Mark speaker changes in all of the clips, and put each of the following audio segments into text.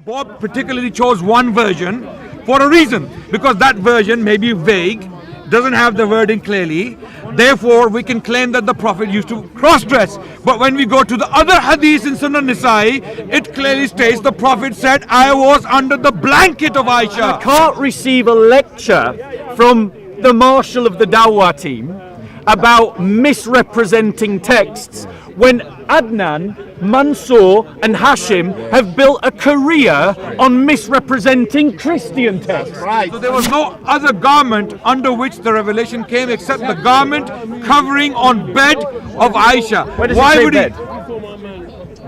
Speaker 1: Bob particularly chose one version for a reason, because that version may be vague, doesn't have the wording clearly. Therefore, we can claim that the Prophet used to cross-dress. But when we go to the other hadith in Sunan Nisa'i, it clearly states the Prophet said, I was under the blanket of Aisha.
Speaker 2: I can't receive a lecture from the marshal of the Dawah team about misrepresenting texts when Adnan, Mansour and Hashim have built a career on misrepresenting Christian texts.
Speaker 1: So there was no other garment under which the revelation came except the garment covering on bed of Aisha.
Speaker 2: Where does it say bed?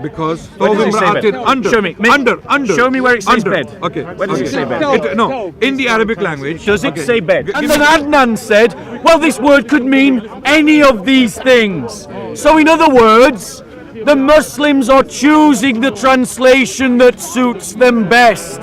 Speaker 1: Because
Speaker 2: Where does it say bed?
Speaker 1: under.
Speaker 2: Show me.
Speaker 1: Under.
Speaker 2: Show me where it says
Speaker 1: under.
Speaker 2: bed.
Speaker 1: Okay.
Speaker 2: Where does it say bed?
Speaker 1: No, in the Arabic language.
Speaker 2: Does it say bed? And then Adnan said, well, this word could mean any of these things. So in other words, the Muslims are choosing the translation that suits them best.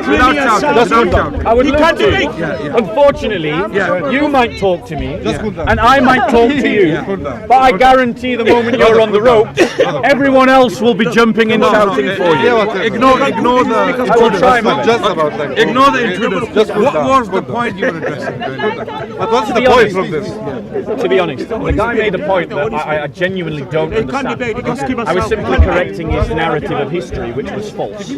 Speaker 1: Without shouting.
Speaker 2: I would love to. Unfortunately, you might talk to me, and I might talk to you. But I guarantee the moment you're on the rope, everyone else will be jumping and shouting for you.
Speaker 1: Ignore the
Speaker 2: I will try my best.
Speaker 1: Ignore the intruders. What was the point you were addressing?
Speaker 3: But what's the point from this?
Speaker 2: To be honest, the guy made a point that I genuinely don't understand. I was simply correcting his narrative of history, which was false.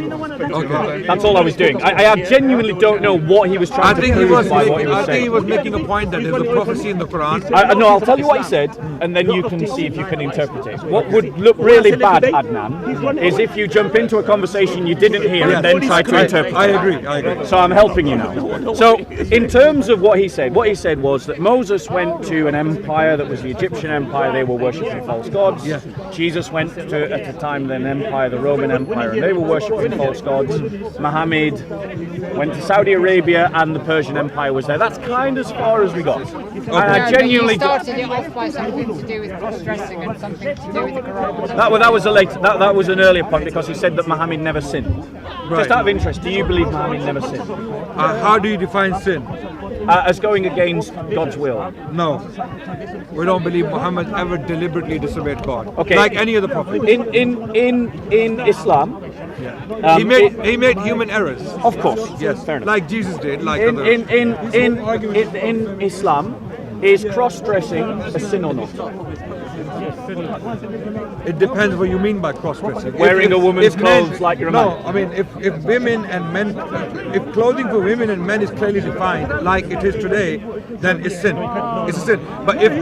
Speaker 2: That's all I was doing. I genuinely don't know what he was trying to prove by what he was saying.
Speaker 1: I think he was making a point that there's a prophecy in the Quran.
Speaker 2: No, I'll tell you what he said, and then you can see if you can interpret it. What would look really bad, Adnan, is if you jump into a conversation you didn't hear and then try to interpret it.
Speaker 1: I agree.
Speaker 2: So I'm helping you now. So in terms of what he said was that Moses went to an empire that was the Egyptian Empire. They were worshipping false gods. Jesus went to, at the time, an empire, the Roman Empire, and they were worshipping false gods. Muhammad went to Saudi Arabia and the Persian Empire was there. That's kind of as far as we got. And I genuinely
Speaker 4: started it off by something to do with cross-dressing and something to do with the Quran.
Speaker 2: That was an earlier point because he said that Muhammad never sinned. Just out of interest, do you believe Muhammad never sinned?
Speaker 1: How do you define sin?
Speaker 2: As going against God's will.
Speaker 1: No, we don't believe Muhammad ever deliberately disobeyed God.
Speaker 2: Okay.
Speaker 1: Like any other prophet.
Speaker 2: In Islam,
Speaker 1: he made human errors.
Speaker 2: Of course.
Speaker 1: Yes.
Speaker 2: Fair enough.
Speaker 1: Like Jesus did. Like
Speaker 2: in Islam, is cross-dressing a sin or not?
Speaker 1: It depends what you mean by cross-dressing.
Speaker 2: Wearing a woman's clothes like you're a man.
Speaker 1: No, I mean if women and men, if clothing for women and men is clearly defined like it is today, then it's sin. It's a sin. But if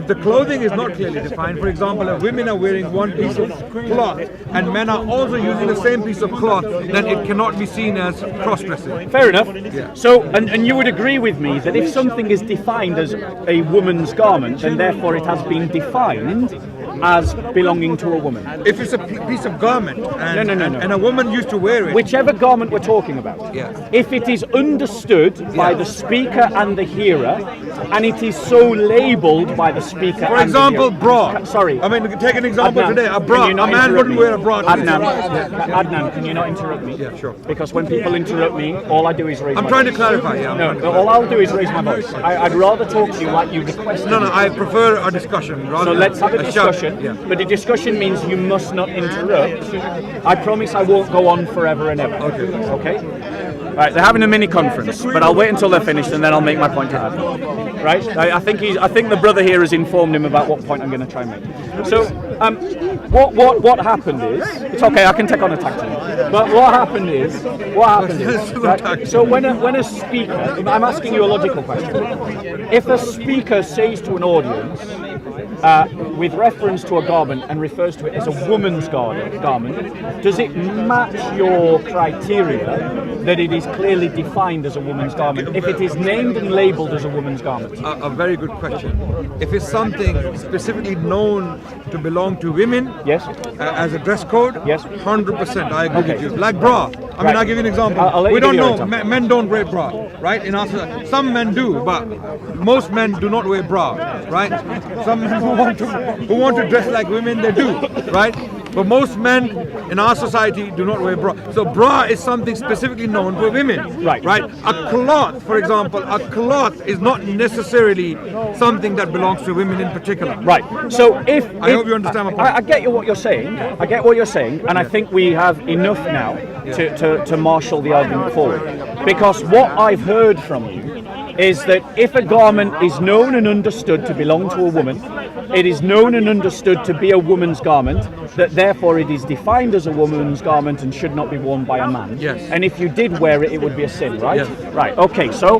Speaker 1: the clothing is not clearly defined, for example, if women are wearing one piece of cloth and men are also using the same piece of cloth, then it cannot be seen as cross-dressing.
Speaker 2: Fair enough.
Speaker 1: Yeah.
Speaker 2: So, and you would agree with me that if something is defined as a woman's garment, then therefore it has been defined as belonging to a woman.
Speaker 1: If it's a piece of garment and,
Speaker 2: No.
Speaker 1: and a woman used to wear it.
Speaker 2: Whichever garment we're talking about, if it is understood by the speaker and the hearer, and it is so labelled by the speaker.
Speaker 1: For example, bra.
Speaker 2: Sorry.
Speaker 1: I mean, take an example
Speaker 2: Adnan,
Speaker 1: today. A bra. A man wouldn't wear a bra.
Speaker 2: Adnan, can you not interrupt me?
Speaker 1: Yeah, sure.
Speaker 2: Because when people interrupt me, all I do is raise my voice.
Speaker 1: I'm trying to clarify,
Speaker 2: No, all I'll do is raise my voice. I'd rather talk to you like you requested.
Speaker 1: No, I prefer a discussion rather
Speaker 2: So let's have a discussion.
Speaker 1: Yeah.
Speaker 2: But the discussion means you must not interrupt. I promise I won't go on forever and ever. Okay? Right, they're having a mini conference, but I'll wait until they're finished and then I'll make my point to Adnan. Right? I think the brother here has informed him about what point I'm going to try and make. So, what happened is, it's okay, I can take on a tag team. But what happened is, right? So when a speaker, I'm asking you a logical question. If a speaker says to an audience, with reference to a garment and refers to it as a woman's garment, does it match your criteria that it is clearly defined as a woman's garment if it is named and labelled as a woman's garment?
Speaker 1: A very good question. If it's something specifically known to belong to women, as a dress code, 100%, I agree with you. Like bra. I mean, I'll give you an example. We don't know. Men don't wear bra, right? In Africa, some men do, but most men do not wear bra, right? Some men who want to dress like women, they do, right? But most men in our society do not wear bra. So bra is something specifically known for women.
Speaker 2: Right.
Speaker 1: Right? A cloth, for example, a cloth is not necessarily something that belongs to women in particular.
Speaker 2: Right. So
Speaker 1: I hope you understand my point.
Speaker 2: I get what you're saying. I get what you're saying, and I think we have enough now to marshal the argument forward. Because what I've heard from you is that if a garment is known and understood to belong to a woman, it is known and understood to be a woman's garment, that therefore it is defined as a woman's garment and should not be worn by a man.
Speaker 1: Yes.
Speaker 2: And if you did wear it, it would be a sin, right?
Speaker 1: Yes.
Speaker 2: Right. Okay. So,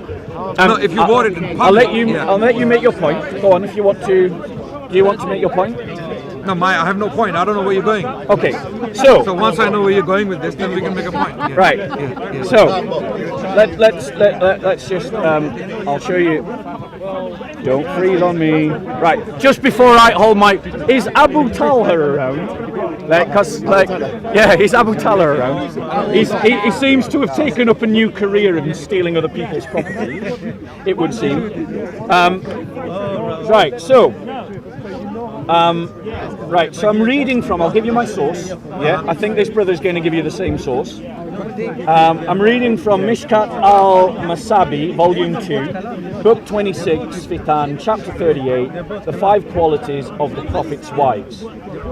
Speaker 1: No, if you wore it in public,
Speaker 2: I'll let you.
Speaker 1: yeah.
Speaker 2: I'll let you make your point. Go on, if you want to. Do you want to make your point?
Speaker 1: No, I have no point. I don't know where you're going.
Speaker 2: Okay.
Speaker 1: So once I know where you're going with this, then we can make a point. Yeah.
Speaker 2: Right.
Speaker 1: Yeah.
Speaker 2: So let's just. I'll show you. Don't freeze on me. Right. Just before I hold my. Is Abu Talha around? Is Abu Talha around? He seems to have taken up a new career in stealing other people's property. It would seem. Right. So. Right, so I'm reading from, I'll give you my source. Yeah, I think this brother's going to give you the same source. I'm reading from Mishkat al-Masabi, Volume 2, Book 26, Fitan, Chapter 38, The 5 Qualities of the Prophet's Wives.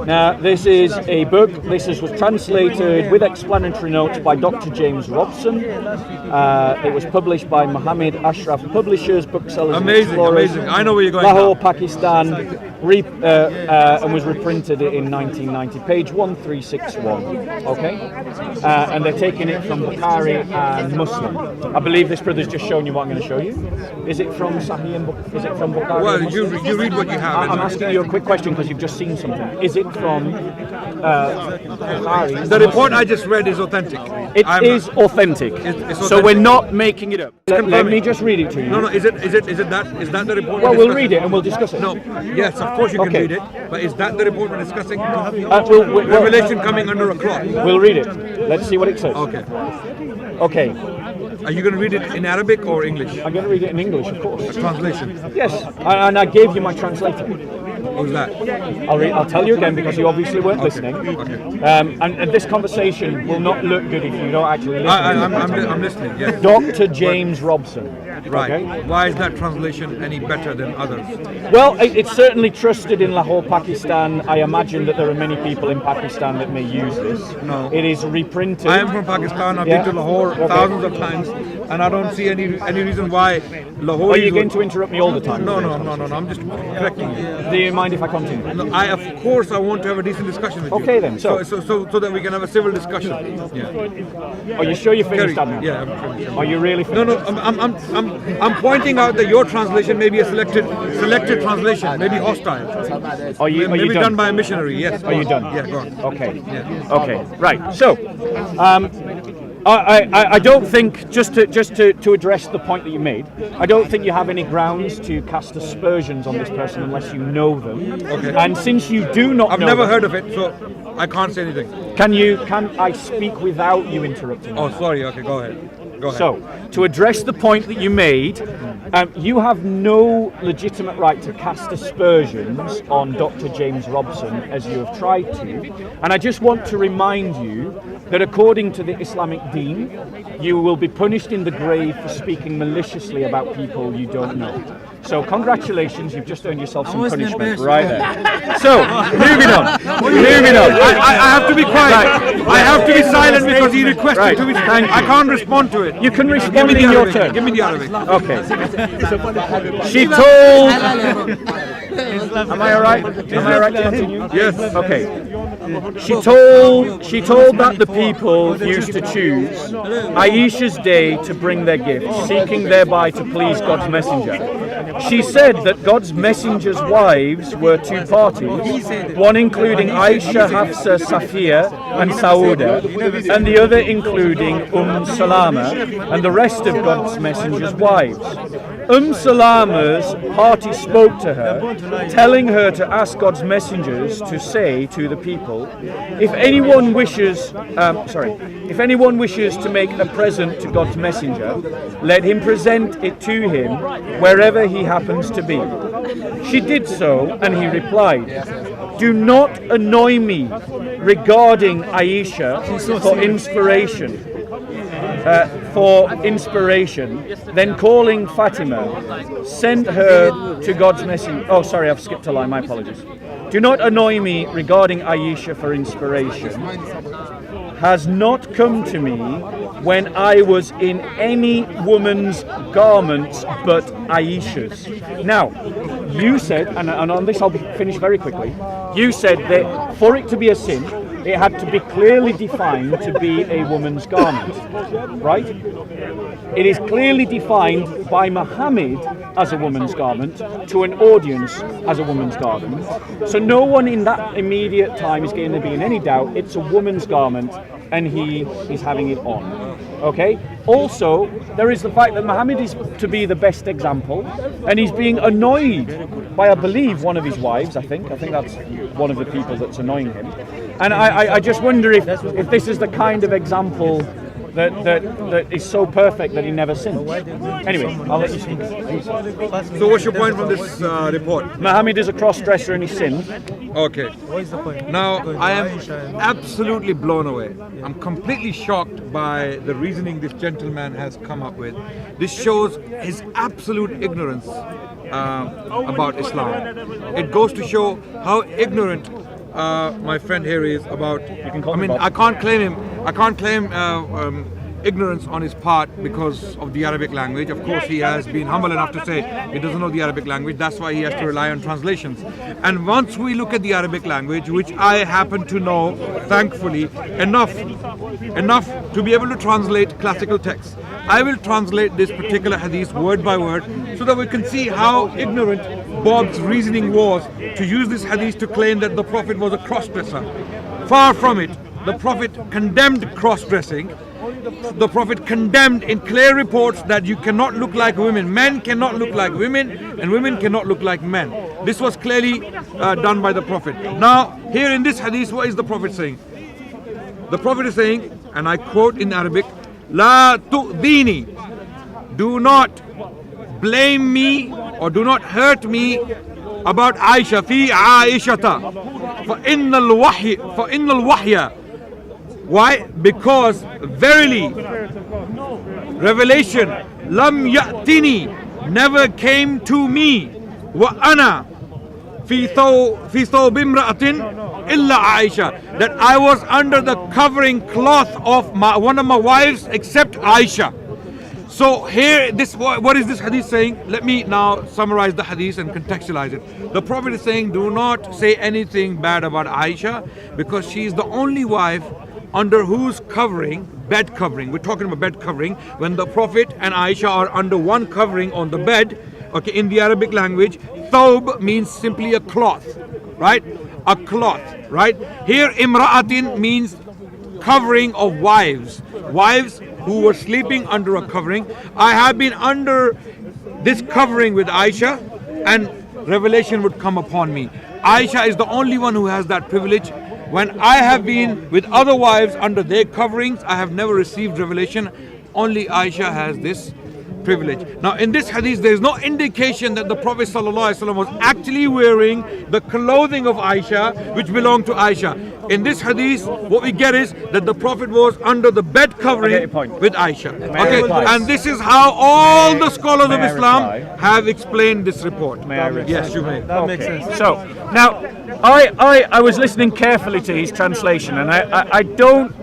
Speaker 2: Now, this is a book, was translated with explanatory notes by Dr. James Robson. It was published by Mohammed Ashraf Publishers, Booksellers and Explorers.
Speaker 1: Amazing. I know where you're going
Speaker 2: Lahore,
Speaker 1: now.
Speaker 2: Pakistan, and was reprinted in 1990, page 1361. Okay? And they're taking it from Bukhari and Muslim. I believe this brother's just shown you what I'm going to show you. Is it from Sahih and is it from Bukhari?
Speaker 1: Well, you read what you have.
Speaker 2: I'm asking you a quick question because you've just seen something. Is it from Bukhari?
Speaker 1: The report I just read is authentic.
Speaker 2: It is authentic.
Speaker 1: It's
Speaker 2: So we're
Speaker 1: authentic.
Speaker 2: not making it up. Let me
Speaker 1: confirming.
Speaker 2: just read it to you.
Speaker 1: No, is that the report?
Speaker 2: Well,
Speaker 1: we're
Speaker 2: we'll
Speaker 1: discussing?
Speaker 2: read it and we'll discuss it.
Speaker 1: No, yes, of course you can
Speaker 2: Okay.
Speaker 1: read it, but is that the report we're discussing?
Speaker 2: We'll-
Speaker 1: Revelation coming under a cloth.
Speaker 2: We'll read it. Let's see what it says.
Speaker 1: Okay.
Speaker 2: Okay.
Speaker 1: Are you going to read it in Arabic or English?
Speaker 2: I'm going to read it in English, of course.
Speaker 1: Translation.
Speaker 2: Yes, and I gave you my translator.
Speaker 1: Who's that?
Speaker 2: I'll tell you again because you obviously weren't listening.
Speaker 1: Okay.
Speaker 2: And this conversation will not look good if you don't actually listen.
Speaker 1: I'm listening. Yes.
Speaker 2: Dr. James Robson.
Speaker 1: Right.
Speaker 2: Okay?
Speaker 1: Why is that translation any better than others?
Speaker 2: Well, it's certainly trusted in Lahore, Pakistan. I imagine that there are many people in Pakistan that may use this.
Speaker 1: No.
Speaker 2: It is reprinted.
Speaker 1: I am from Pakistan. I've
Speaker 2: Yeah.
Speaker 1: been to Lahore
Speaker 2: Okay.
Speaker 1: thousands of times, and I don't see any reason why Lahore.
Speaker 2: Are you going to interrupt me all the time?
Speaker 1: No. I'm just correcting you.
Speaker 2: Do you mind if I continue?
Speaker 1: No, of course, I want to have a decent discussion with you.
Speaker 2: Okay, then, so
Speaker 1: that we can have a civil discussion. Yeah.
Speaker 2: Are you sure you're finished,
Speaker 1: Carry-
Speaker 2: Adnan?
Speaker 1: Yeah, I'm finished.
Speaker 2: Are you really finished?
Speaker 1: No. I'm pointing out that your translation may be a selected translation, maybe hostile.
Speaker 2: Are you
Speaker 1: Maybe
Speaker 2: done?
Speaker 1: done by a missionary. Yes.
Speaker 2: Are you done?
Speaker 1: Yeah, go on.
Speaker 2: Okay.
Speaker 1: Yeah.
Speaker 2: Okay. Right. So, I don't think just to address the point that you made, I don't think you have any grounds to cast aspersions on this person unless you know them.
Speaker 1: Okay.
Speaker 2: And since you do not
Speaker 1: I've
Speaker 2: know
Speaker 1: never
Speaker 2: them,
Speaker 1: heard of it, so I can't say anything.
Speaker 2: Can I speak without you interrupting?
Speaker 1: Oh, sorry. Okay, go ahead.
Speaker 2: So, to address the point that you made, you have no legitimate right to cast aspersions on Dr. James Robson as you have tried to. And I just want to remind you that according to the Islamic deen, you will be punished in the grave for speaking maliciously about people you don't know. So congratulations, you've just earned yourself some punishment right there. So, moving on.
Speaker 1: I have to be quiet. I have to be silent because he requested
Speaker 2: Right.
Speaker 1: to be. I can't respond to it.
Speaker 2: You can
Speaker 1: Give
Speaker 2: respond
Speaker 1: me the
Speaker 2: in your
Speaker 1: Arabic.
Speaker 2: turn.
Speaker 1: Give me the Arabic.
Speaker 2: Okay. Am I alright? Am I alright to continue?
Speaker 1: Yes.
Speaker 2: Okay. She told that the people used to choose Aisha's day to bring their gifts, seeking thereby to please God's messenger. She said that God's messenger's wives were two parties, one including Aisha, Hafsa, Safiya and Sauda, and the other including Salama and the rest of God's messenger's wives. Salama's party spoke to her, telling her to ask God's messengers to say to the people, if anyone wishes to make a present to God's messenger, let him present it to him wherever he happens to be. She did so, and he replied, Do not annoy me regarding Aisha for inspiration. Then calling Fatima, send her to God's messenger. Oh, sorry, I've skipped a line. My apologies. Do not annoy me regarding Aisha for inspiration. Has not come to me when I was in any woman's garments but Aisha's. Now, you said, and on this I'll finish very quickly, you said that for it to be a sin, it had to be clearly defined to be a woman's garment, right? It is clearly defined by Muhammad as a woman's garment to an audience as a woman's garment. So no one in that immediate time is going to be in any doubt it's a woman's garment and he is having it on. Okay? Also, there is the fact that Muhammad is to be the best example, and he's being annoyed by, I believe, one of his wives, I think that's one of the people that's annoying him. And I just wonder if this is the kind of example that is so perfect that he never sinned. Anyway, I'll let you speak.
Speaker 1: So what's your point from this report?
Speaker 2: Muhammad is a cross-dresser and he sinned.
Speaker 1: Okay. Now, I am absolutely blown away. I'm completely shocked by the reasoning this gentleman has come up with. This shows his absolute ignorance about Islam. It goes to show how ignorant my friend here is about. I can't claim ignorance on his part because of the Arabic language. Of course, he has been humble enough to say he doesn't know the Arabic language. That's why he has to rely on translations. And once we look at the Arabic language, which I happen to know, thankfully, enough to be able to translate classical texts, I will translate this particular hadith word by word so that we can see how ignorant Bob's reasoning was to use this hadith to claim that the Prophet was a cross-dresser. Far from it. The Prophet condemned cross-dressing. The Prophet condemned in clear reports that you cannot look like women. Men cannot look like women and women cannot look like men. This was clearly done by the Prophet. Now, here in this hadith, what is the Prophet saying? The Prophet is saying, and I quote in Arabic, La tu'dini, do not blame me or do not hurt me about Aisha, fi Aishata, fa innal wahya. Why? Because verily, revelation, lam ya'tini, never came to me, wa ana fi thawb imra'atin illa Aisha, that I was under the covering cloth of one of my wives except Aisha. So here, what is this hadith saying? Let me now summarize the hadith and contextualize it. The Prophet is saying, do not say anything bad about Aisha because she is the only wife under whose covering, bed covering, we're talking about bed covering, when the Prophet and Aisha are under one covering on the bed, okay, in the Arabic language, thawb means simply a cloth, right? A cloth, right? Here, imra'atin means covering of wives who were sleeping under a covering. I have been under this covering with Aisha and revelation would come upon me. Aisha is the only one who has that privilege. When I have been with other wives under their coverings, I have never received revelation. Only Aisha has this privilege. Now in this hadith, there is no indication that the Prophet ﷺ was actually wearing the clothing of Aisha, which belonged to Aisha. In this hadith, what we get is that the Prophet was under the bed covering with Aisha. Okay, and this is how all the scholars of Islam have explained this report.
Speaker 2: May I reply?
Speaker 1: Yes, you may.
Speaker 3: That makes sense.
Speaker 2: So now, I was listening carefully to his translation, and I don't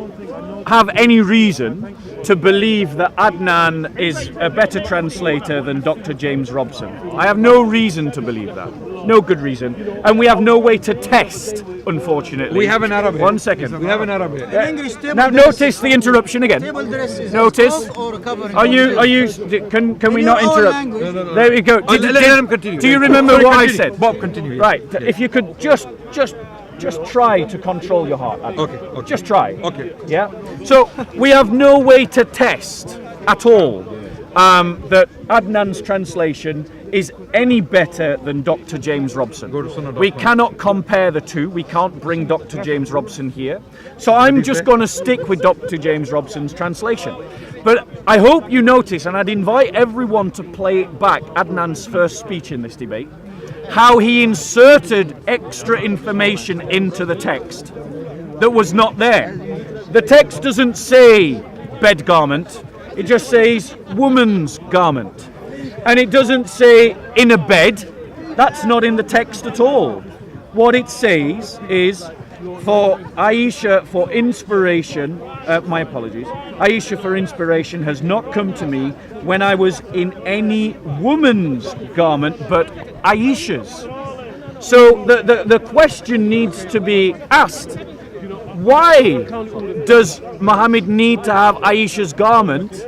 Speaker 2: have any reason to believe that Adnan is a better translator than Dr. James Robson. I have no reason to believe that. No good reason. And we have no way to test, unfortunately.
Speaker 1: We have an Arab here.
Speaker 2: 1 second.
Speaker 1: We have an Arab here.
Speaker 2: Now notice the interruption again. Notice. Are you? Can we not interrupt?
Speaker 1: No.
Speaker 2: There we go.
Speaker 1: Let him continue.
Speaker 2: Do you remember what I said?
Speaker 1: Bob, continue. Yes.
Speaker 2: Right. If you could just try to control your heart.
Speaker 1: Okay.
Speaker 2: Just try.
Speaker 1: Okay.
Speaker 2: Yeah. So we have no way to test at all that Adnan's translation is any better than Dr. James Robson. We cannot compare the two. We can't bring Dr. James Robson here. So I'm just going to stick with Dr. James Robson's translation. But I hope you notice, and I'd invite everyone to play back Adnan's first speech in this debate. how he inserted extra information into the text that was not there. The text doesn't say bed garment, it just says woman's garment. And it doesn't say in a bed, that's not in the text at all. What it says is for Aisha for inspiration, my apologies, Aisha for inspiration has not come to me when I was in any woman's garment but Aisha's. So the question needs to be asked, why does Muhammad need to have Aisha's garment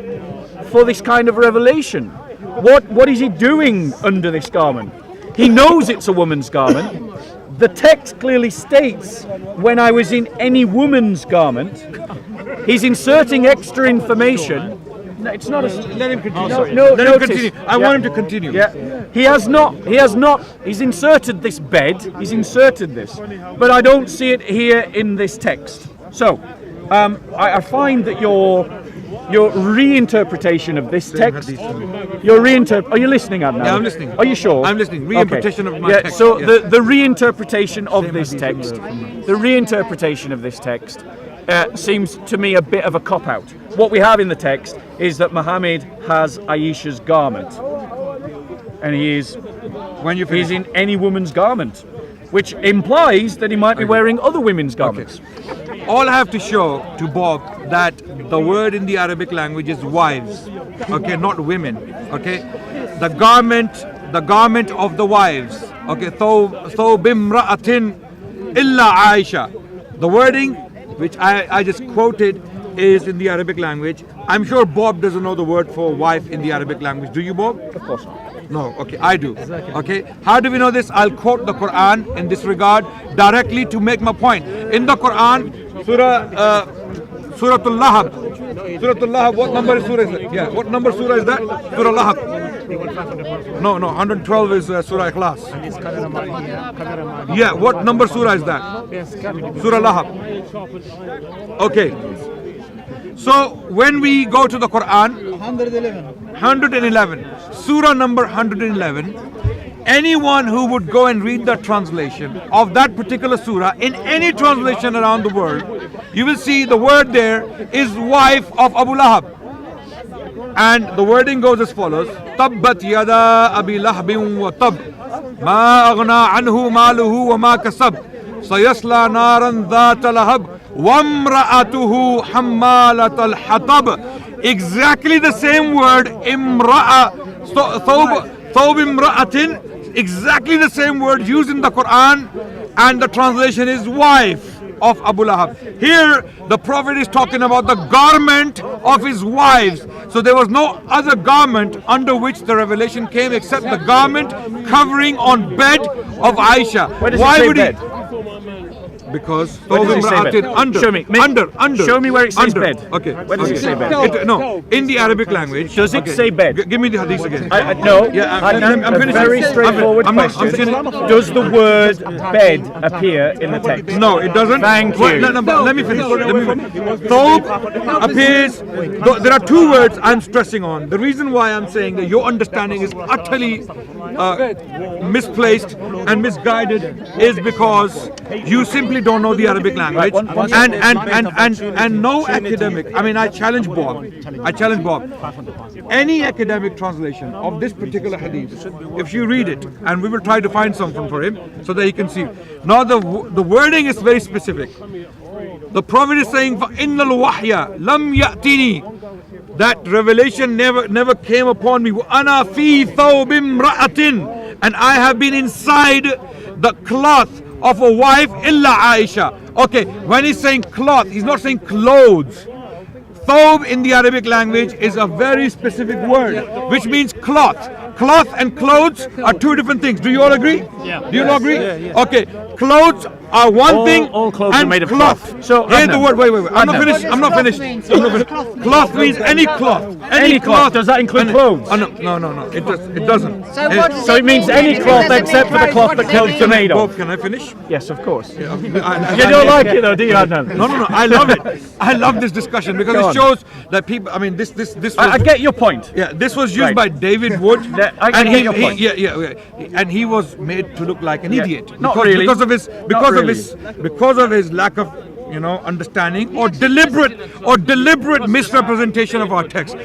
Speaker 2: for this kind of revelation? What is he doing under this garment? He knows it's a woman's garment. The text clearly states, when I was in any woman's garment. He's inserting extra information. No, it's not a...
Speaker 1: Let him continue.
Speaker 2: No,
Speaker 1: Let him continue. I want him to continue.
Speaker 2: Yeah. He has not. He's inserted this bed. He's inserted this. But I don't see it here in this text. So, I find that your reinterpretation of this text, are you listening, Adnan?
Speaker 1: Yeah, I'm listening.
Speaker 2: Are you sure?
Speaker 1: I'm listening. Reinterpretation of my text.
Speaker 2: So the reinterpretation of this text, seems to me a bit of a cop-out. What we have in the text is that Muhammad has Aisha's garment, and he's in any woman's garment, which implies that he might be wearing other women's garments.
Speaker 1: Okay. All I have to show to Bob that the word in the Arabic language is wives, okay, not women, okay. The garment of the wives, okay. Thawb imra'atin illa Aisha. The wording which I just quoted is in the Arabic language. I'm sure Bob doesn't know the word for wife in the Arabic language. Do you, Bob?
Speaker 2: Of course not.
Speaker 1: No, okay, I do. Okay, how do we know this? I'll quote the Quran in this regard directly to make my point. In the Quran, Surah Al-Lahab, what number is Surah? Yeah, what number Surah is that? Surah Lahab. No, 112 is Surah Ikhlas. Yeah, what number Surah is that? Surah Lahab. Okay. So when we go to the Quran, 111, Surah number 111, anyone who would go and read the translation of that particular surah in any translation around the world, you will see the word there is wife of Abu Lahab. And the wording goes as follows: Tabbat yada abi lahbin wa tab, ma aghna anhu maluhu wa ma kasab, sayasla naran dhata lahab, وَامْرَأَتُهُ حَمَّالَةَ الْحَطَبِ. Exactly the same word, imra'a, thawb imra'atin, exactly the same word used in the Quran, and the translation is wife of Abu Lahab. Here the Prophet is talking about the garment of his wives. So there was no other garment under which the revelation came except the garment covering on bed of Aisha.
Speaker 2: Why would he?
Speaker 1: Because
Speaker 2: under. Show me.
Speaker 1: Under.
Speaker 2: Show me where it says
Speaker 1: under.
Speaker 2: bed.
Speaker 1: Okay.
Speaker 2: Where does it say bed?
Speaker 1: No, in the Arabic language.
Speaker 2: Does it say bed?
Speaker 1: Give me the hadith again.
Speaker 2: No.
Speaker 1: Yeah,
Speaker 2: I'm finishing. Very straightforward question. Does the word bed appear in the text?
Speaker 1: No, it doesn't.
Speaker 2: Thank you.
Speaker 1: No, let me finish. Thawb appears. There are two words I'm stressing on. The reason why I'm saying that your understanding is utterly misplaced and misguided is because you simply don't know the Arabic language, and no academic. I mean, I challenge Bob. Any academic translation of this particular hadith, if you read it, and we will try to find something for him so that he can see. Now the wording is very specific. The Prophet is saying, فَإِنَّ الْوَحْيَ لَمْ يَأْتِنِي, that revelation never came upon me. وَأَنَا فِي ثَوْبٍ امْرَأَةٍ, and I have been inside the cloth of a wife, illa Aisha. Okay, when he's saying cloth, he's not saying clothes. Thawb in the Arabic language is a very specific word, which means cloth. Cloth and clothes are two different things. Do you all agree?
Speaker 5: Yeah.
Speaker 1: Do you all agree?
Speaker 5: Yeah.
Speaker 1: Okay, clothes are one thing,
Speaker 2: all clothes
Speaker 1: and
Speaker 2: are made of
Speaker 1: cloth.
Speaker 2: cloth. So,
Speaker 1: here's the
Speaker 2: Adnan.
Speaker 1: word. Wait. I'm not
Speaker 2: Adnan.
Speaker 1: finished. I'm not finished. I'm not finished. Cloth means any cloth.
Speaker 2: Any cloth. Does that include clothes?
Speaker 1: Oh, no. It doesn't.
Speaker 2: So it means any cloth except for the cloth that clothes are made of.
Speaker 1: Bob, can I finish?
Speaker 2: Yes, of course.
Speaker 1: You
Speaker 2: You don't like it though, do you, Adnan?
Speaker 1: No. I love it. I love this discussion because
Speaker 2: Go
Speaker 1: it
Speaker 2: on.
Speaker 1: shows that people. I mean, this was.
Speaker 2: I get your point.
Speaker 1: Yeah, this was used
Speaker 2: Right.
Speaker 1: by David Wood,
Speaker 2: I
Speaker 1: and
Speaker 2: get your point.
Speaker 1: and he was made to look like an idiot.
Speaker 2: Not really.
Speaker 1: Because of his lack of understanding or deliberate misrepresentation of our text.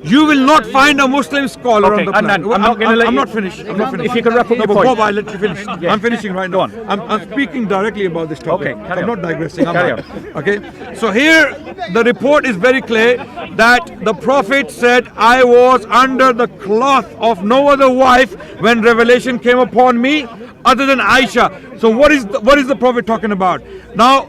Speaker 1: You will not find a Muslim scholar on the planet.
Speaker 2: Adnan, I'm not going to let
Speaker 1: I'm
Speaker 2: you.
Speaker 1: not finished.
Speaker 2: If you can wrap up your
Speaker 1: But
Speaker 2: point.
Speaker 1: Bob, I'll let you finish. I'm finishing right now.
Speaker 2: Go on.
Speaker 1: I'm speaking directly about this topic.
Speaker 2: Okay, carry
Speaker 1: I'm
Speaker 2: on.
Speaker 1: not digressing.
Speaker 2: Carry
Speaker 1: Okay. So here, the report is very clear that the Prophet said, "I was under the cloth of no other wife when revelation came upon me, other than Aisha." So what is the Prophet talking about? Now,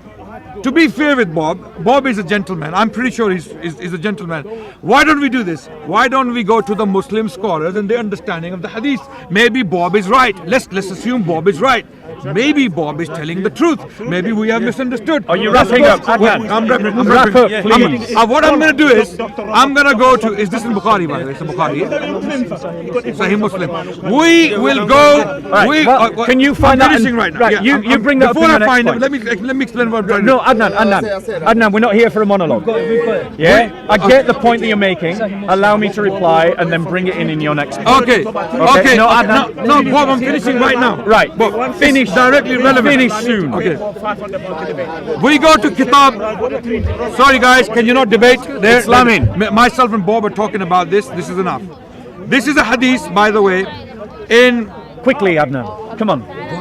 Speaker 1: to be fair with Bob is a gentleman. I'm pretty sure he's a gentleman. Why don't we do this? Why don't we go to the Muslim scholars and their understanding of the Hadith? Maybe Bob is right. Let's assume Bob is right. Maybe Bob is telling the truth. Maybe we have misunderstood.
Speaker 2: Are you wrapping up? Adnan?
Speaker 1: I'm wrapping.
Speaker 2: Wrap up, please.
Speaker 1: What I'm going to do is, I'm going to go to. Is this in Bukhari, by the way? It's in Bukhari. Sahih Muslim. We will go.
Speaker 2: Right, can you find
Speaker 1: I'm
Speaker 2: that?
Speaker 1: finishing right now.
Speaker 2: Right, you bring that up.
Speaker 1: Before
Speaker 2: in
Speaker 1: I
Speaker 2: your
Speaker 1: find
Speaker 2: next
Speaker 1: it,
Speaker 2: point.
Speaker 1: let me explain what I'm trying to
Speaker 2: No,
Speaker 1: do.
Speaker 2: Adnan, we're not here for a monologue. Yeah, I get the point that you're making. Allow me to reply and then bring it in your next point.
Speaker 1: Okay.
Speaker 2: No, Adnan.
Speaker 1: No, Bob, I'm finishing right now.
Speaker 2: Right,
Speaker 1: Bob,
Speaker 2: finish
Speaker 1: directly relevant.
Speaker 2: Finish soon.
Speaker 1: Okay. We go to Kitab. Sorry, guys, can you not debate? There,
Speaker 2: Islamin.
Speaker 1: Myself and Bob are talking about this. This is enough. This is a hadith, by the way, in.
Speaker 2: Quickly, Adnan. Come on.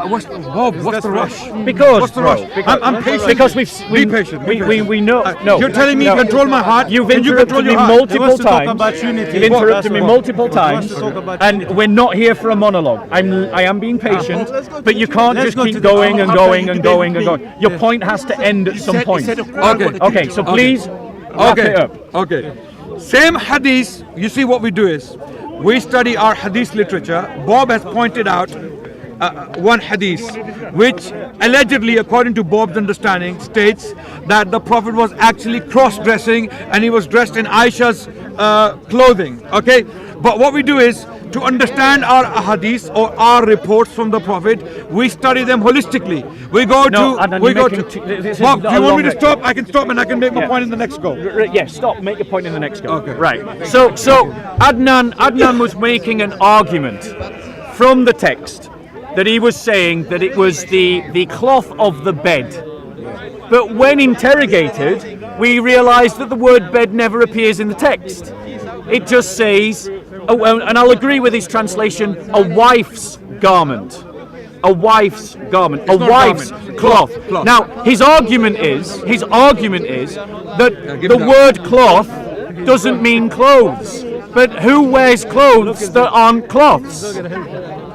Speaker 1: What's the rush?
Speaker 2: Because
Speaker 1: What's the rush? I'm patient.
Speaker 2: Because
Speaker 1: Be patient.
Speaker 2: we know. No.
Speaker 1: You're telling me control my heart.
Speaker 2: You've
Speaker 1: and you control
Speaker 2: interrupted me
Speaker 1: your heart.
Speaker 2: multiple times. You've interrupted me multiple times, and we're not here for a monologue. I am being patient, but you can't just keep going and going and going and going. Your point has to end at some point. Okay. So please wrap it up.
Speaker 1: Okay. Same hadith. You see what we do is we study our hadith literature. Bob has pointed out one hadith which allegedly, according to Bob's understanding, states that the Prophet was actually cross-dressing and he was dressed in Aisha's clothing. Okay, but what we do is, to understand our hadith or our reports from the Prophet, we study them holistically. We go to. Bob, do you want me to stop? I can stop and I can make my point in the next go.
Speaker 2: Yes, stop. Make your point in the next go.
Speaker 1: Okay.
Speaker 2: Right. So Adnan was making an argument from the text that he was saying that it was the cloth of the bed. But when interrogated, we realised that the word bed never appears in the text. It just says, and I'll agree with his translation, a wife's garment. A wife's garment. A wife's cloth. Now, his argument is that the word cloth doesn't mean clothes. But who wears clothes that aren't cloths?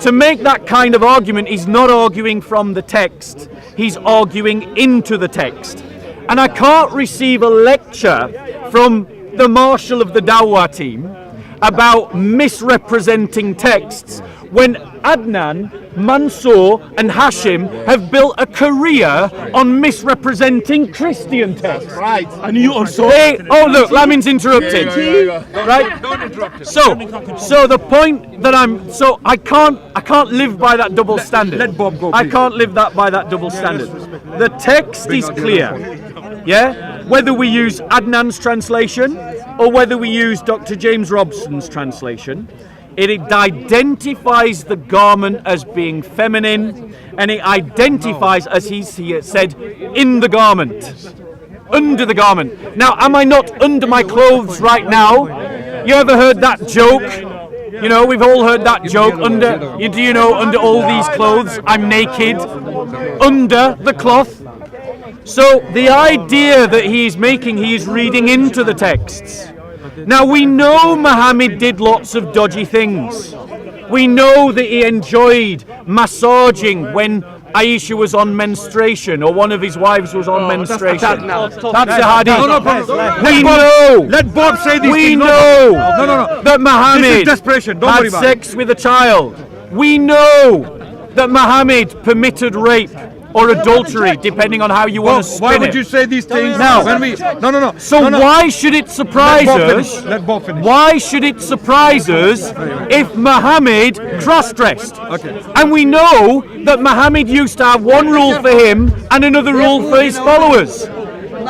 Speaker 2: To make that kind of argument, he's not arguing from the text. He's arguing into the text. And I can't receive a lecture from the Marshal of the Dawah team about misrepresenting texts when Adnan, Mansour and Hashim have built a career on misrepresenting Christian texts.
Speaker 5: Right. And you also.
Speaker 2: Oh look, Lamin's interrupted. Right?
Speaker 1: Don't interrupt him.
Speaker 2: So the point that I can't live by that double standard.
Speaker 1: Let Bob go,
Speaker 2: I
Speaker 1: please.
Speaker 2: can't live by that double standard. The text is clear. Yeah? Whether we use Adnan's translation or whether we use Dr. James Robson's translation, it identifies the garment as being feminine, and it identifies, as he said, in the garment. Under the garment. Now, am I not under my clothes right now? You ever heard that joke? You know, we've all heard that joke. Under all these clothes, I'm naked. Under the cloth. So the idea that he's making, he is reading into the texts. Now we know Muhammad did lots of dodgy things. We know that he enjoyed massaging when Aisha was on menstruation or one of his wives was on menstruation. That's a hadith. We know.
Speaker 1: Let Bob say these
Speaker 2: We
Speaker 1: things.
Speaker 2: know
Speaker 1: No.
Speaker 2: that Muhammad
Speaker 1: This is desperation. Don't worry
Speaker 2: had
Speaker 1: about
Speaker 2: sex with a child. We know that Muhammad permitted rape. or adultery, depending on how you want to spin
Speaker 1: why
Speaker 2: it.
Speaker 1: would you say these things
Speaker 2: Now,
Speaker 1: when we? No.
Speaker 2: So why should it surprise us?
Speaker 1: Let Bob finish.
Speaker 2: Why should it surprise us if Muhammad cross-dressed?
Speaker 1: Okay.
Speaker 2: And we know that Muhammad used to have one rule for him and another rule for his followers.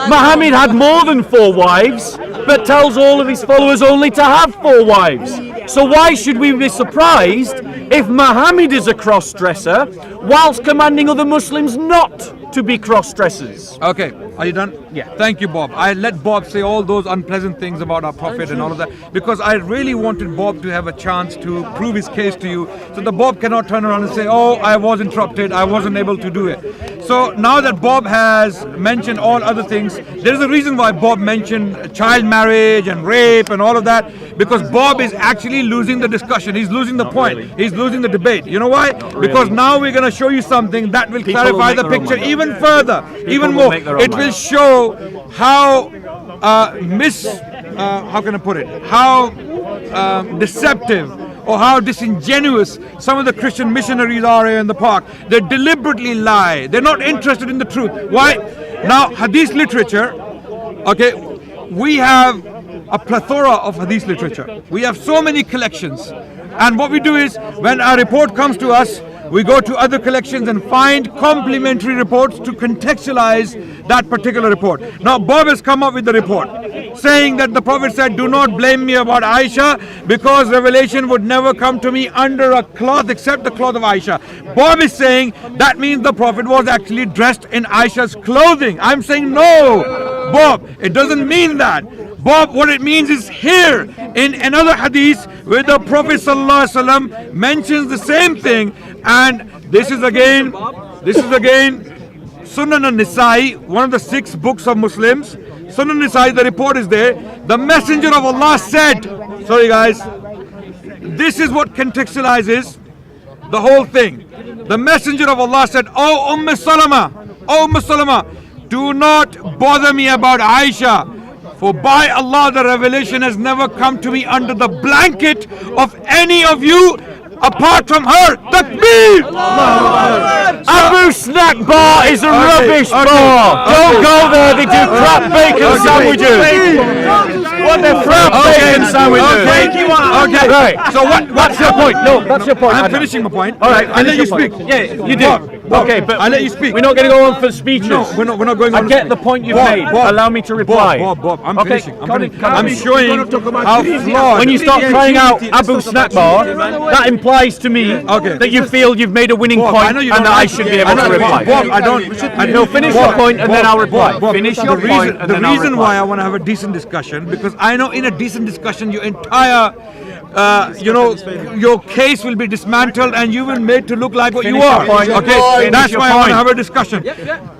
Speaker 2: Muhammad had more than 4 wives, but tells all of his followers only to have 4 wives. So why should we be surprised if Muhammad is a cross-dresser whilst commanding other Muslims not to be cross-dressers?
Speaker 1: Okay, are you done?
Speaker 2: Yeah.
Speaker 1: Thank you, Bob. I let Bob say all those unpleasant things about our Prophet and all of that because I really wanted Bob to have a chance to prove his case to you so that Bob cannot turn around and say, oh, I was interrupted, I wasn't able to do it. So now that Bob has mentioned all other things, there's a reason why Bob mentioned child marriage and rape and all of that because Bob is actually losing the discussion. He's losing the point. He's losing the debate. You know why? Because now we're going to show you something that will clarify the picture even further, even more. It will show how how can I put it? How deceptive or how disingenuous some of the Christian missionaries are here in the park. They deliberately lie. They're not interested in the truth. Why? Now, Hadith literature, okay, we have a plethora of Hadith literature. We have so many collections. And what we do is, when a report comes to us, we go to other collections and find complementary reports to contextualize that particular report. Now, Bob has come up with the report saying that the Prophet said, do not blame me about Aisha because revelation would never come to me under a cloth except the cloth of Aisha. Bob is saying that means the Prophet was actually dressed in Aisha's clothing. I'm saying no, Bob, it doesn't mean that. Bob, what it means is here in another hadith where the Prophet ﷺ mentions the same thing, and this is again Sunan al-Nisa'i, one of the 6 books of Muslims. Sunan al-Nisa'i, the report is there. The Messenger of Allah said, sorry guys, this is what contextualizes the whole thing. The Messenger of Allah said, oh Umm Salama, do not bother me about Aisha. For by Allah, the revelation has never come to me under the blanket of any of you apart from her. Takbir!
Speaker 2: Abu Snack Bar is a rubbish bar. Don't go there, they do crap bacon sandwiches. What the crap bacon sandwiches?
Speaker 1: Okay,
Speaker 2: right.
Speaker 1: So what's your point?
Speaker 2: No, that's your point.
Speaker 1: I'm finishing my point.
Speaker 2: All right,
Speaker 1: I'll let you speak.
Speaker 2: Yeah, you do. Okay, but
Speaker 1: I'll let you speak.
Speaker 2: We're not going to go on for speeches.
Speaker 1: No, we're not going on.
Speaker 2: I get the point you've made. Allow me to reply.
Speaker 1: Bob, I'm finishing. I'm
Speaker 2: finishing.
Speaker 1: showing how flawed.
Speaker 2: When you start crying out Abu Snack Bar, that implies to me that you feel you've made a winning point and that I should be able to reply.
Speaker 1: Bob, I don't.
Speaker 2: No, finish your point and then I'll reply. Finish your point and then I'll reply.
Speaker 1: The reason why I want to have a decent discussion, because I know in a decent discussion your entire your case will be dismantled and you will made to look like what you are. Okay, that's why I want to have a discussion.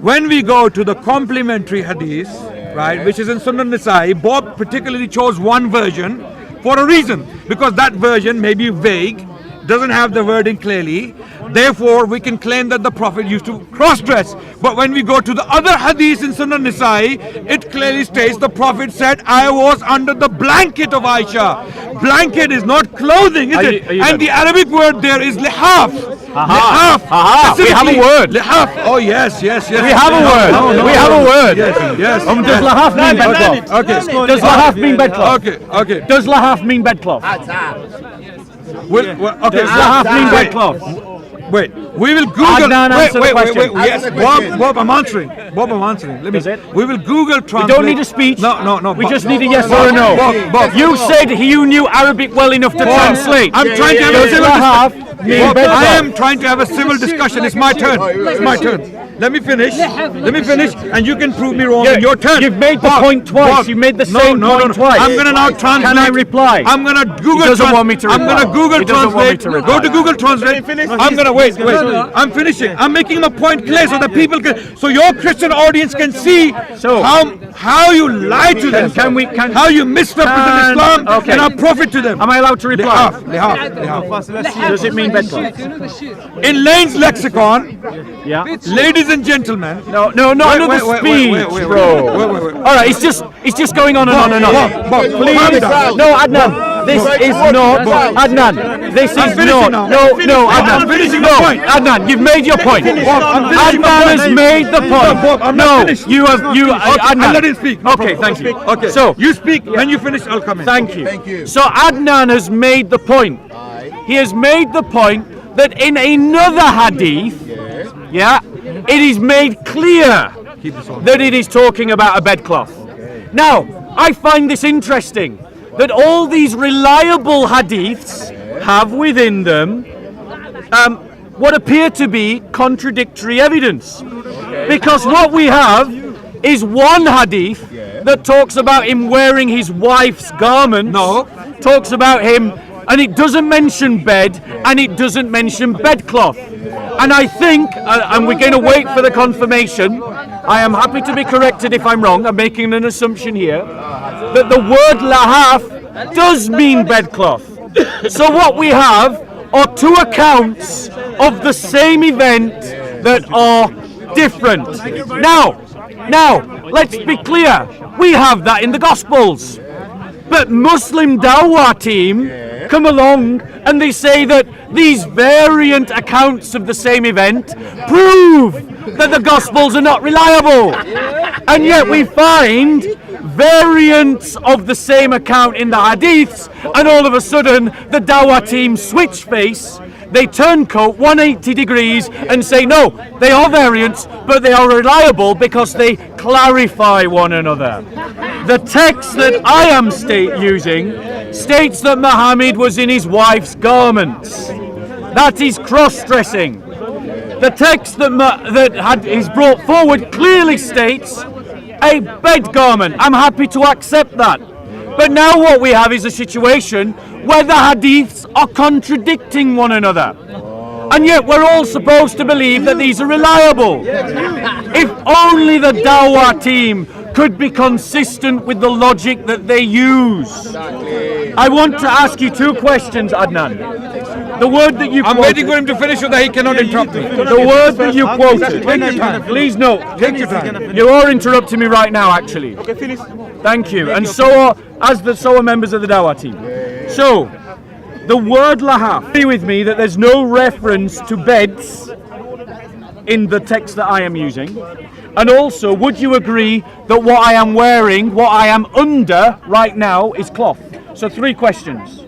Speaker 1: When we go to the complementary hadith, right, which is in Sunan Nisa'i, Bob particularly chose one version for a reason, because that version may be vague, doesn't have the wording clearly. Therefore, we can claim that the Prophet used to cross-dress. But when we go to the other hadith in Sunan Nisa'i, it clearly states the Prophet said, I was under the blanket of Aisha. Blanket is not clothing, is it? And the Arabic word there is lihaf. Lihaf.
Speaker 2: We have a word.
Speaker 1: Lihaf. Oh, yes.
Speaker 2: We have a word. We have a word.
Speaker 1: Yes.
Speaker 2: Does lahaf mean bedcloth?
Speaker 1: Okay.
Speaker 2: Does lahaf mean bedcloth?
Speaker 1: Okay.
Speaker 2: Does lahaf mean bedcloth?
Speaker 1: Okay.
Speaker 2: Does lahaf mean bedcloth?
Speaker 1: Wait, we will Google. Wait. Yes, Bob, I'm answering. Let me. We will Google translate.
Speaker 2: We don't need a speech.
Speaker 1: No.
Speaker 2: We just need a yes or a no.
Speaker 1: Bob,
Speaker 2: you said you knew Arabic well enough to translate.
Speaker 1: I'm trying to have a civil discussion.
Speaker 2: Bob,
Speaker 1: I am trying to have a civil discussion. It's my turn. Let me finish, and you can prove me wrong. In your turn.
Speaker 2: You've made the point twice. You made the same point twice.
Speaker 1: I'm gonna now translate.
Speaker 2: Can I reply?
Speaker 1: I'm gonna Google.
Speaker 2: He doesn't want me to reply.
Speaker 1: I'm gonna Google translate. Go to Google Translate. I'm gonna wait. I'm finishing. I'm making my point clear so that people can, so your Christian audience can see how you lie to them. How you misrepresent Islam and are prophet to them.
Speaker 2: Am I allowed to reply?
Speaker 1: Lihaf.
Speaker 2: Does it mean bedcloth?
Speaker 1: In Lane's lexicon,
Speaker 2: yeah.
Speaker 1: Ladies and gentlemen.
Speaker 2: No, another speech, bro.
Speaker 1: Wait.
Speaker 2: All right, it's just going on and on and on.
Speaker 1: Bob,
Speaker 2: please. No, Adnan. This is not Adnan. This is not. No, Adnan.
Speaker 1: I'm finishing the point.
Speaker 2: Adnan, you've made your point. Adnan has made the point. No, you have. You. Adnan.
Speaker 1: I'll let him speak.
Speaker 2: Okay, thank you.
Speaker 1: Okay,
Speaker 2: So
Speaker 1: you speak. When you finish, I'll come in.
Speaker 2: Thank you. So Adnan has made the point. He has made the point that in another hadith, it is made clear that it is talking about a bedcloth. Now, I find this interesting, that all these reliable hadiths have within them what appear to be contradictory evidence. Because what we have is one hadith that talks about him wearing his wife's garments, talks about him, and it doesn't mention bed, and it doesn't mention bedcloth. And I think, and we're going to wait for the confirmation, I am happy to be corrected if I'm wrong, I'm making an assumption here, that the word lahaf does mean bedcloth. So what we have are two accounts of the same event that are different. Now, let's be clear, we have that in the Gospels. But Muslim Dawah team come along and they say that these variant accounts of the same event prove that the Gospels are not reliable. And yet we find variants of the same account in the Hadiths, and all of a sudden the Dawah team switch face, they turncoat 180 degrees and say no, they are variants, but they are reliable because they clarify one another. The text that I am using states that Muhammad was in his wife's garments. That is cross-dressing. The text that is brought forward clearly states a bed garment. I'm happy to accept that. But now what we have is a situation where the hadiths are contradicting one another. And yet we're all supposed to believe that these are reliable. If only the Dawah team could be consistent with the logic that they use. I want to ask you two questions, Adnan. The word that you quoted,
Speaker 1: I'm waiting for him to finish so that he cannot interrupt me.
Speaker 2: The word that you quoted.
Speaker 1: Take your time.
Speaker 2: Please note.
Speaker 1: Take your time.
Speaker 2: You are interrupting me right now, actually. Okay, finish. Thank you. And so are members of the Dawah team. So, the word lahaf. Agree with me that there's no reference to beds in the text that I am using. And also, would you agree that what I am wearing, what I am under right now is cloth? So 3 questions.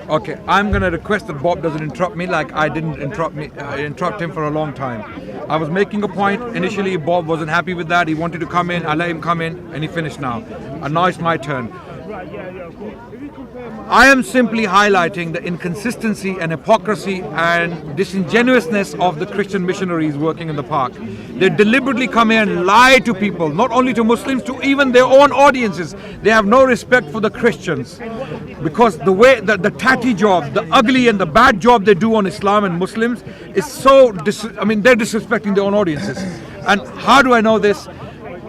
Speaker 1: Okay, I'm going to request that Bob doesn't interrupt me like I didn't interrupt him for a long time. I was making a point. Initially, Bob wasn't happy with that. He wanted to come in. I let him come in, and he finished now. And now it's my turn. I am simply highlighting the inconsistency and hypocrisy and disingenuousness of the Christian missionaries working in the park. They deliberately come here and lie to people, not only to Muslims, to even their own audiences. They have no respect for the Christians because the way the tatty job, the ugly and the bad job they do on Islam and Muslims is so, they're disrespecting their own audiences. And how do I know this?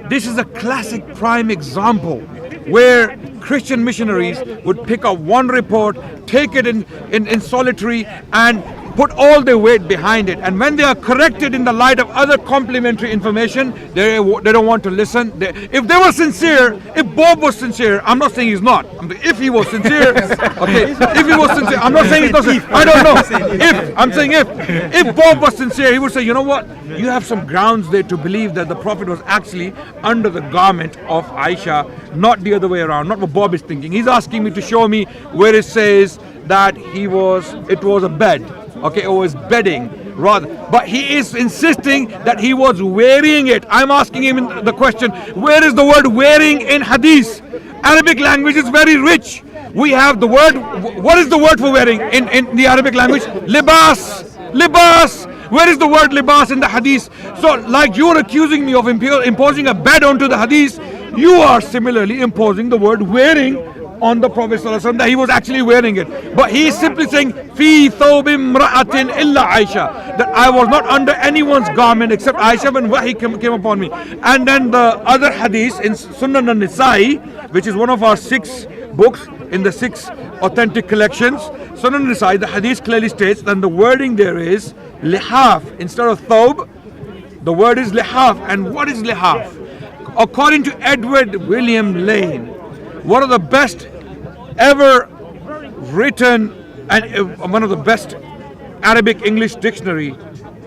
Speaker 1: This is a classic prime example where Christian missionaries would pick up one report, take it in solitary and put all their weight behind it. And when they are corrected in the light of other complementary information, they don't want to listen. If they were sincere, if Bob was sincere, I'm not saying he's not. If he was sincere, okay, if he was sincere, I'm not saying he's not sincere. I don't know. I'm saying if Bob was sincere, he would say, you know what? You have some grounds there to believe that the Prophet was actually under the garment of Aisha, not the other way around, not what Bob is thinking. He's asking me to show me where it says that it was a bed. Okay, it was bedding rather, but he is insisting that he was wearing it. I'm asking him the question, where is the word wearing in Hadith? Arabic language is very rich. We have the word, what is the word for wearing in the Arabic language? Libas. Where is the word libas in the Hadith? So like you're accusing me of imposing a bed onto the Hadith, you are similarly imposing the word wearing on the Prophet ﷺ, that he was actually wearing it. But he is simply saying, Fi thawbim ra'atin illa Aisha, that I was not under anyone's garment except Aisha when wahi came upon me. And then the other hadith in Sunan al-Nisa'i, which is one of our 6 books in the 6 authentic collections, Sunan al-Nisa'i, the hadith clearly states that the wording there is lihaf instead of thawb. The word is lihaf. And what is lihaf? According to Edward William Lane, one of the best ever written, and one of the best Arabic English dictionary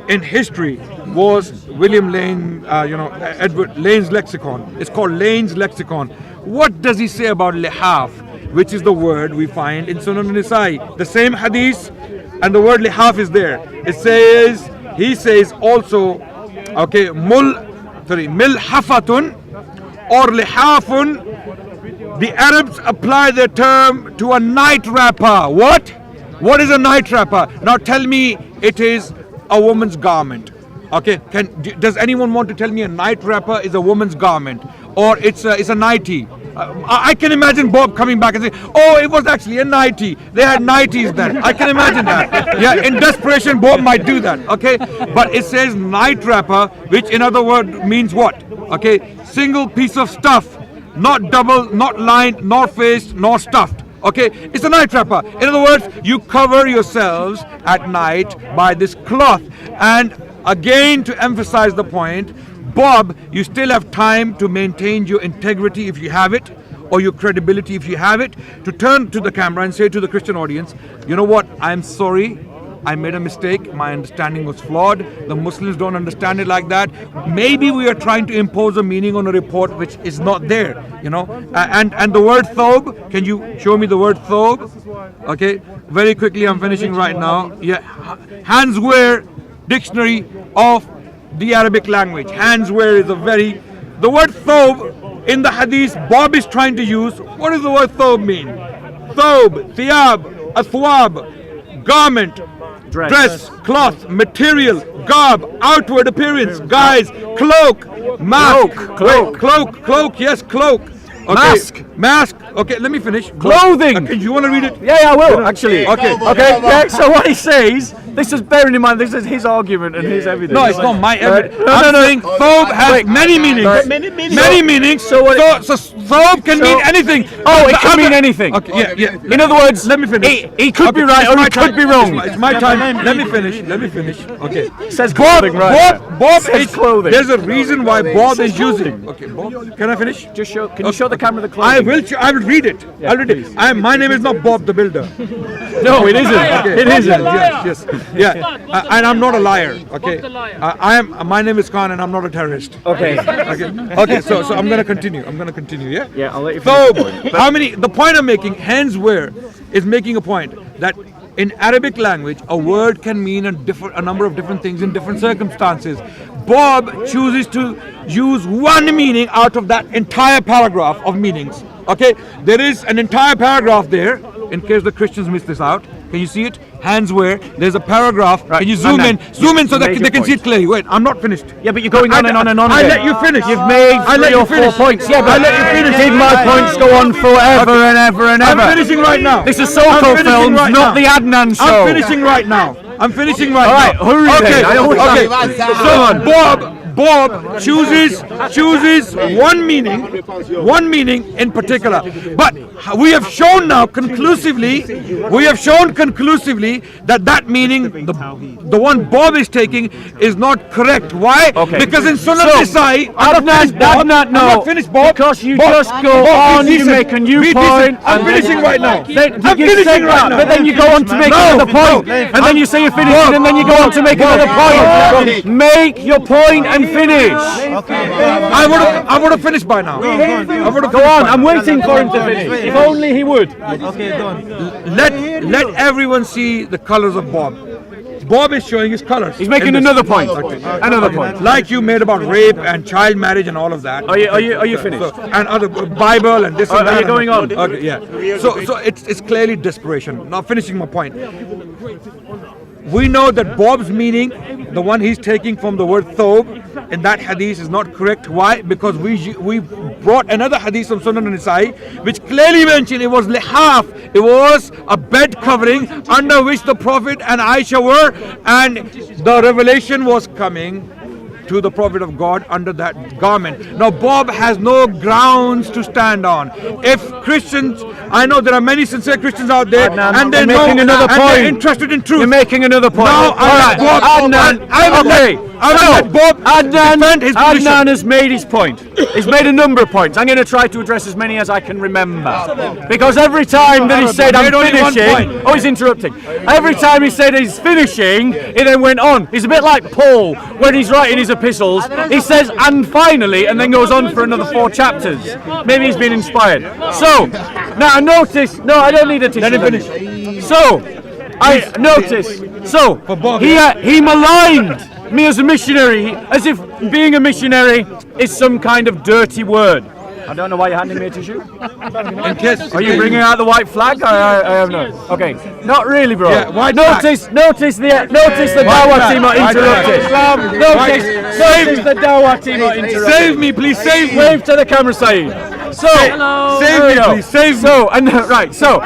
Speaker 1: in history was William Lane, Edward Lane's lexicon. It's called Lane's lexicon. What does he say about lihaf, which is the word we find in Sunan Nisa'i? The same hadith, and the word lihaf is there. He says also, okay, milhafatun or lihafun. The Arabs apply the term to a night wrapper. What? What is a night wrapper? Now tell me it is a woman's garment. Okay, does anyone want to tell me a night wrapper is a woman's garment, or it's a nightie? I can imagine Bob coming back and saying, "Oh, it was actually a nightie. They had nighties then." I can imagine that. Yeah, in desperation, Bob might do that. Okay, but it says night wrapper, which in other words means what? Okay, single piece of stuff, not double, not lined, nor faced, nor stuffed. Okay, it's a night wrapper. In other words, you cover yourselves at night by this cloth. And again, to emphasize the point, Bob, you still have time to maintain your integrity if you have it, or your credibility if you have it, to turn to the camera and say to the Christian audience, you know what, I'm sorry, I made a mistake, my understanding was flawed, the Muslims don't understand it like that. Maybe we are trying to impose a meaning on a report which is not there, and the word thobe, can you show me the word thobe? Okay, very quickly, I'm finishing right now. Yeah, Hanswear dictionary of the Arabic language. Hanswear is the word thobe in the hadith Bob is trying to use. What does the word thobe mean? Thobe, thiyab, athwab, garment, dress, cloth, material, garb, outward appearance, guise, cloak, mask, cloak, yes, cloak. Okay. Mask. Okay, let me finish.
Speaker 2: Clothing.
Speaker 1: Okay, you want to read it?
Speaker 2: Yeah, I will actually.
Speaker 1: Okay.
Speaker 2: Yeah, so what he says, this is bearing in mind, this is his argument and his evidence.
Speaker 1: No, it's not my evidence. I'm saying thobe has many meanings. Many meanings. So thobe can mean anything.
Speaker 2: Oh, it can mean anything.
Speaker 1: Okay, yeah.
Speaker 2: In other words,
Speaker 1: let me finish.
Speaker 2: He could be right or he could be wrong.
Speaker 1: It's my time. Let me finish. Okay.
Speaker 2: Says clothing, right?
Speaker 1: Bob
Speaker 2: says
Speaker 1: is
Speaker 2: clothing.
Speaker 1: There's a reason why Bob is using. Okay, Bob, can I finish?
Speaker 2: Just show. Can you show the camera the clothing?
Speaker 1: I will read it.
Speaker 2: Yeah,
Speaker 1: I'll read it. My name is not Bob the Builder.
Speaker 2: No, it isn't.
Speaker 1: Okay.
Speaker 2: It isn't.
Speaker 1: Yes. Yeah. And I'm not a liar. Okay. My name is Khan, and I'm not a terrorist.
Speaker 2: Okay.
Speaker 1: Okay. So I'm gonna continue. Yeah.
Speaker 2: Yeah, I'll let you
Speaker 1: So
Speaker 2: finish.
Speaker 1: the point I'm making, Hanswear is making a point that in Arabic language, a word can mean a number of different things in different circumstances. Bob chooses to use one meaning out of that entire paragraph of meanings. Okay, there is an entire paragraph there. In case the Christians miss this out, can you see it? Hanswear. There's a paragraph.
Speaker 2: Right.
Speaker 1: Can you zoom in so that they can see it clearly? Wait, I'm not finished.
Speaker 2: Yeah, but you're going on and on and on.
Speaker 1: I let you finish.
Speaker 2: You've made 3 or 4 points. Yeah, but I let you finish. Did my points go on forever and ever and ever?
Speaker 1: I'm finishing right now.
Speaker 2: This is Soko Films, not the Adnan show.
Speaker 1: I'm finishing right now.
Speaker 2: All right,
Speaker 1: now.
Speaker 2: hurry then.
Speaker 1: Okay. So Bob chooses one meaning in particular. But we have shown conclusively that meaning, the one Bob is taking, is not correct. Why?
Speaker 2: Okay.
Speaker 1: Because in Sunan Nisa'i,
Speaker 2: I'm not
Speaker 1: finished, Bob.
Speaker 2: Because you just go on, you make a new point.
Speaker 1: I'm finishing right now.
Speaker 2: I'm finishing right now. But then you go on to make another point. And then you say you're finishing, and then you go on to make another point. Make your point and finish.
Speaker 1: I would have finished by now.
Speaker 2: Go on, I'm waiting for him to finish. If only he would.
Speaker 3: Okay, go on.
Speaker 1: Let everyone see the colors of Bob. Bob is showing his colors.
Speaker 2: He's making another point. Another point.
Speaker 1: Like you made about rape and child marriage and all of that.
Speaker 2: Are you finished?
Speaker 1: And other Bible and this and that.
Speaker 2: Are you going on?
Speaker 1: Okay, yeah. So it's clearly desperation. Now finishing my point. We know that Bob's meaning, the one he's taking from the word thobe, in that hadith is not correct. Why? Because we brought another hadith from Sunan Nisa'i which clearly mentioned it was lihaf. It was a bed covering under which the Prophet and Aisha were, and the revelation was coming to the Prophet of God under that garment. Now Bob has no grounds to stand on. If Christians, I know there are many sincere Christians out there, and they know and they're interested in truth.
Speaker 2: You're making another point.
Speaker 1: Now
Speaker 2: Adnan has made his point. He's made a number of points. I'm going to try to address as many as I can remember. Because every time that he said I'm finishing, oh, he's interrupting. Every time he said he's finishing, he then went on. He's a bit like Paul when he's writing his epistles. He says, and finally, and then goes on for another 4 chapters. Maybe he's been inspired. So, now notice, no, I don't need a tissue.
Speaker 1: Let him finish.
Speaker 2: So, I notice. So, he maligned me as a missionary, as if being a missionary is some kind of dirty word. I don't know why you're handing me a tissue. Are you bringing out the white flag? I have no. Okay, not really, bro.
Speaker 1: Yeah,
Speaker 2: notice the Dawah team are interrupted. Notice the Dawah team are interrupted.
Speaker 1: Save me, please, save me.
Speaker 2: Wave to the camera, Saeed. So,
Speaker 1: save me, please, save me.
Speaker 2: So, and right, so.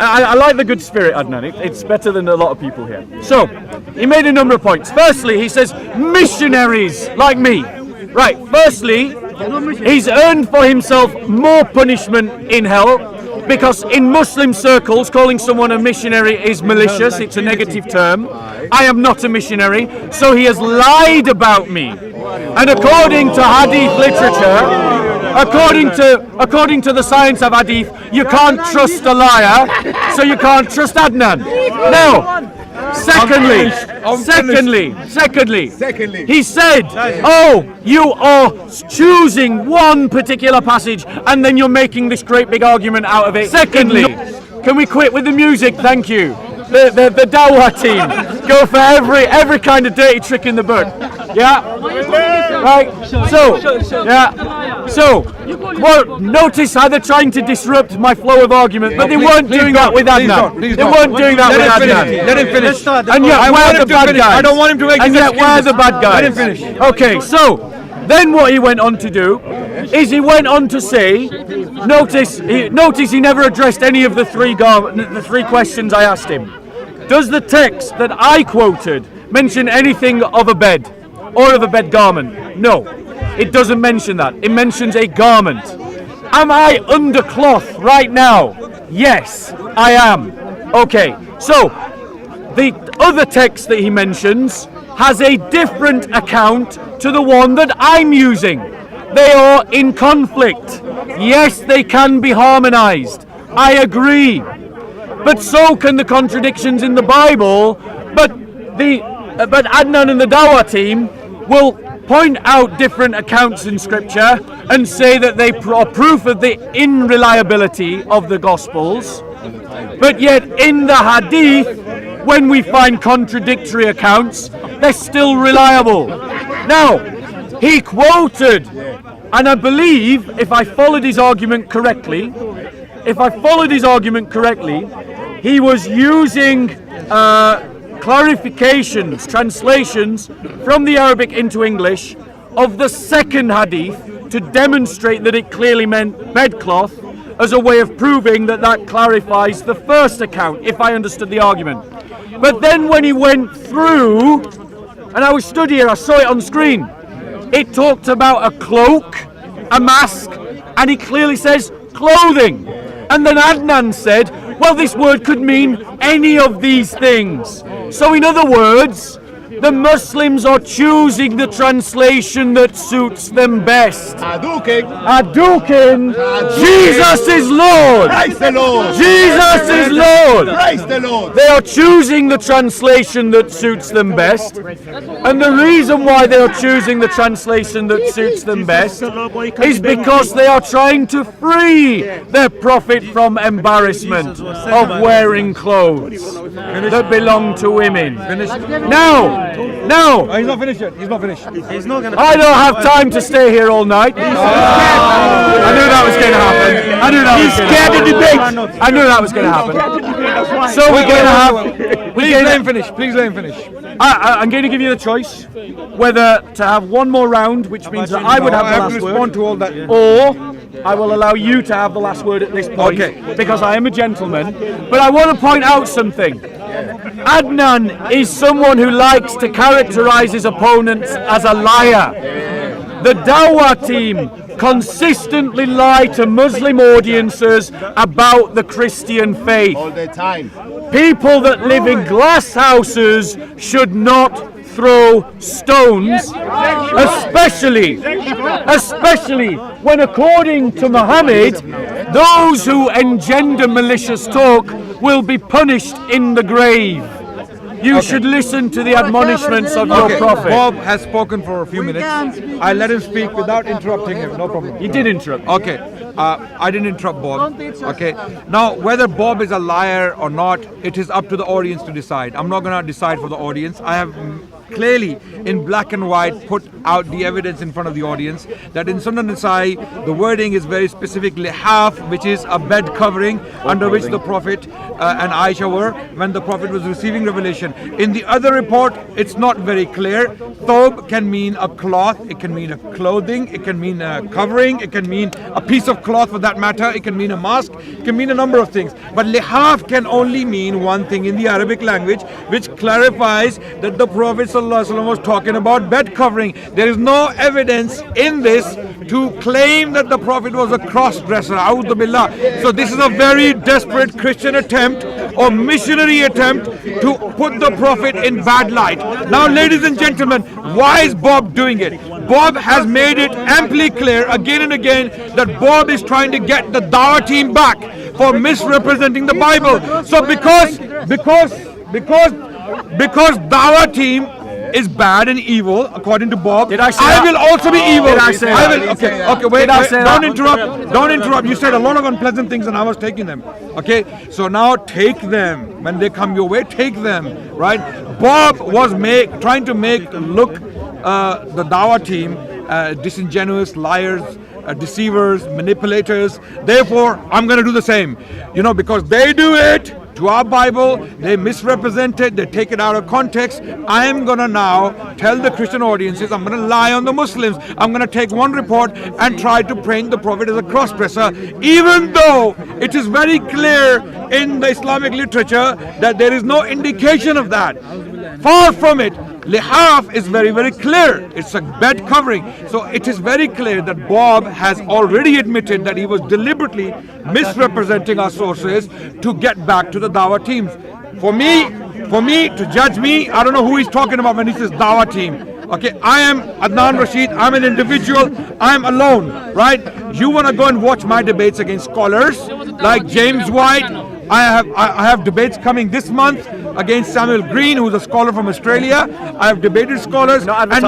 Speaker 2: I like the good spirit, Adnan. It's better than a lot of people here. So, he made a number of points. Firstly, he says missionaries like me. Right, firstly, he's earned for himself more punishment in hell because in Muslim circles, calling someone a missionary is malicious. It's a negative term. I am not a missionary, so he has lied about me. And according to Hadith literature, according to the science of Hadith, you can't trust a liar, so you can't trust Adnan. Now, secondly, he said, oh, you are choosing one particular passage and then you're making this great big argument out of it. Secondly, can we quit with the music? Thank you. The Dawah team go for every kind of dirty trick in the book. Yeah? Right? So, well, notice how they're trying to disrupt my flow of argument, but they weren't doing that with Adnan. They weren't doing that with Adnan.
Speaker 1: Let him finish.
Speaker 2: And yet we're the bad guys.
Speaker 1: I don't want him to make
Speaker 2: and yet we're the bad guys.
Speaker 1: Let him finish.
Speaker 2: Okay, so then what he went on to do is he went on to say, notice he never addressed any of the three questions I asked him. Does the text that I quoted mention anything of a bed or of a bed garment? No, it doesn't mention that. It mentions a garment. Am I under cloth right now? Yes, I am. Okay, so the other text that he mentions has a different account to the one that I'm using. They are in conflict. Yes, they can be harmonized. I agree. But so can the contradictions in the Bible. But Adnan and the Dawah team will point out different accounts in Scripture and say that they are proof of the unreliability of the Gospels. But yet in the Hadith, when we find contradictory accounts, they're still reliable. Now, he quoted, and I believe, if I followed his argument correctly, he was using clarifications, translations from the Arabic into English of the second hadith to demonstrate that it clearly meant bedcloth as a way of proving that that clarifies the first account, if I understood the argument. But then when he went through, and I was stood here, I saw it on screen, it talked about a cloak, a mask, and he clearly says clothing. And then Adnan said, well, this word could mean any of these things. So in other words, the Muslims are choosing the translation that suits them best. Hadouken. Jesus is Lord.
Speaker 5: Praise the Lord.
Speaker 2: Jesus is Lord.
Speaker 5: Praise the Lord.
Speaker 2: They are choosing the translation that suits them best. And the reason why they are choosing the translation that suits them best is because they are trying to free their prophet from embarrassment of wearing clothes that belong to women. Now,
Speaker 1: Oh, he's not finished yet. He's not finished.
Speaker 3: He's not going to.
Speaker 2: I don't have time to stay here all night. I knew that was going to happen. He's scared to debate. I knew that was going to happen. So we're going to have.
Speaker 1: Please let him finish. Please let him finish.
Speaker 2: I'm going to give you the choice whether to have one more round, which means that I would have the last word,
Speaker 1: to all that.
Speaker 2: or I will allow you to have the last word at this point,
Speaker 1: Okay.
Speaker 2: because I am a gentleman. But I want to point out something. Adnan is someone who likes to characterize his opponents as a liar. The Dawah team consistently lie to Muslim audiences about the Christian faith.
Speaker 5: All the time.
Speaker 2: People that live in glass houses should not throw stones, especially when, according to Muhammad, those who engender malicious talk will be punished in the grave. You should listen to the admonishments of your Prophet.
Speaker 1: Bob has spoken for a few minutes. I let him speak without interrupting him. No problem.
Speaker 2: You did interrupt.
Speaker 1: Okay. I didn't interrupt Bob. Okay. Now, whether Bob is a liar or not, it is up to the audience to decide. I'm not going to decide for the audience. I have clearly, in black and white, put out the evidence in front of the audience that in Sunan Nasa'i, the wording is very specific, lihaf, which is a bed covering under which the Prophet and Aisha were when the Prophet was receiving revelation. In the other report, it's not very clear. Thob can mean a cloth, it can mean a clothing, it can mean a covering, it can mean a piece of cloth for that matter, it can mean a mask, it can mean a number of things. But lihaf can only mean one thing in the Arabic language, which clarifies that the Prophet ﷺ was talking about bed covering. There is no evidence in this to claim that the Prophet was a cross-dresser. A'udhu billah. So this is a very desperate Christian attempt or missionary attempt to put the Prophet in bad light. Now, ladies and gentlemen, why is Bob doing it? Bob has made it amply clear again and again that Bob is trying to get the Dawah team back for misrepresenting the Bible. So because Dawah team is bad and evil, according to Bob,
Speaker 2: Did I say
Speaker 1: I
Speaker 2: that?
Speaker 1: will also be evil.
Speaker 2: Did I say that?
Speaker 1: Okay, wait, don't interrupt. Don't interrupt. You said a lot of unpleasant things and I was taking them. Okay, so now take them. When they come your way, take them, right? Bob was trying to make look the Dawah team disingenuous, liars, deceivers, manipulators. Therefore, I'm going to do the same. You know, because they do it to our Bible, they misrepresent it, they take it out of context. I am going to now tell the Christian audiences, I'm going to lie on the Muslims. I'm going to take one report and try to paint the Prophet as a cross-dresser, even though it is very clear in the Islamic literature that there is no indication of that. Far from it. Lihaf is very, very clear. It's a bed covering. So it is very clear that Bob has already admitted that he was deliberately misrepresenting our sources to get back to the Dawah teams. For me, to judge me, I don't know who he's talking about when he says Dawah team. Okay, I am Adnan Rashid, I'm an individual, I'm alone, right? You want to go and watch my debates against scholars like James White. I have debates coming this month against Samuel Green, who's a scholar from Australia. I have debated scholars, and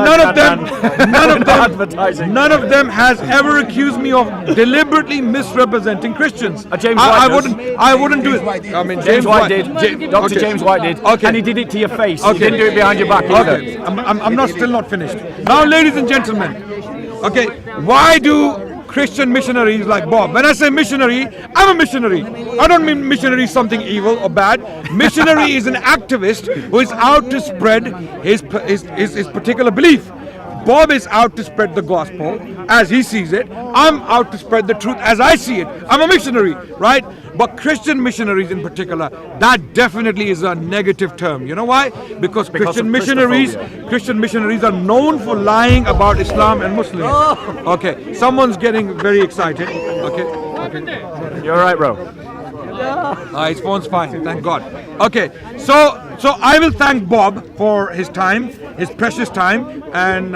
Speaker 1: none of them has ever accused me of deliberately misrepresenting Christians. I wouldn't do it. I mean,
Speaker 2: James White did. Dr. James White did.
Speaker 1: Okay.
Speaker 2: And he did it to your face. He didn't do it behind your back either.
Speaker 1: Okay. I'm still not finished. Now, ladies and gentlemen, okay, why do Christian missionaries like Bob? When I say missionary, I'm a missionary. I don't mean missionary something evil or bad. Missionary is an activist who is out to spread his particular belief. Bob is out to spread the gospel as he sees it. I'm out to spread the truth as I see it. I'm a missionary, right? But Christian missionaries in particular, that definitely is a negative term. You know why? Because Christian missionaries are known for lying about Islam and Muslims. Okay, someone's getting very excited. Okay.
Speaker 2: You're right, bro.
Speaker 1: His phone's fine, thank God. Okay, so I will thank Bob for his time, his precious time, and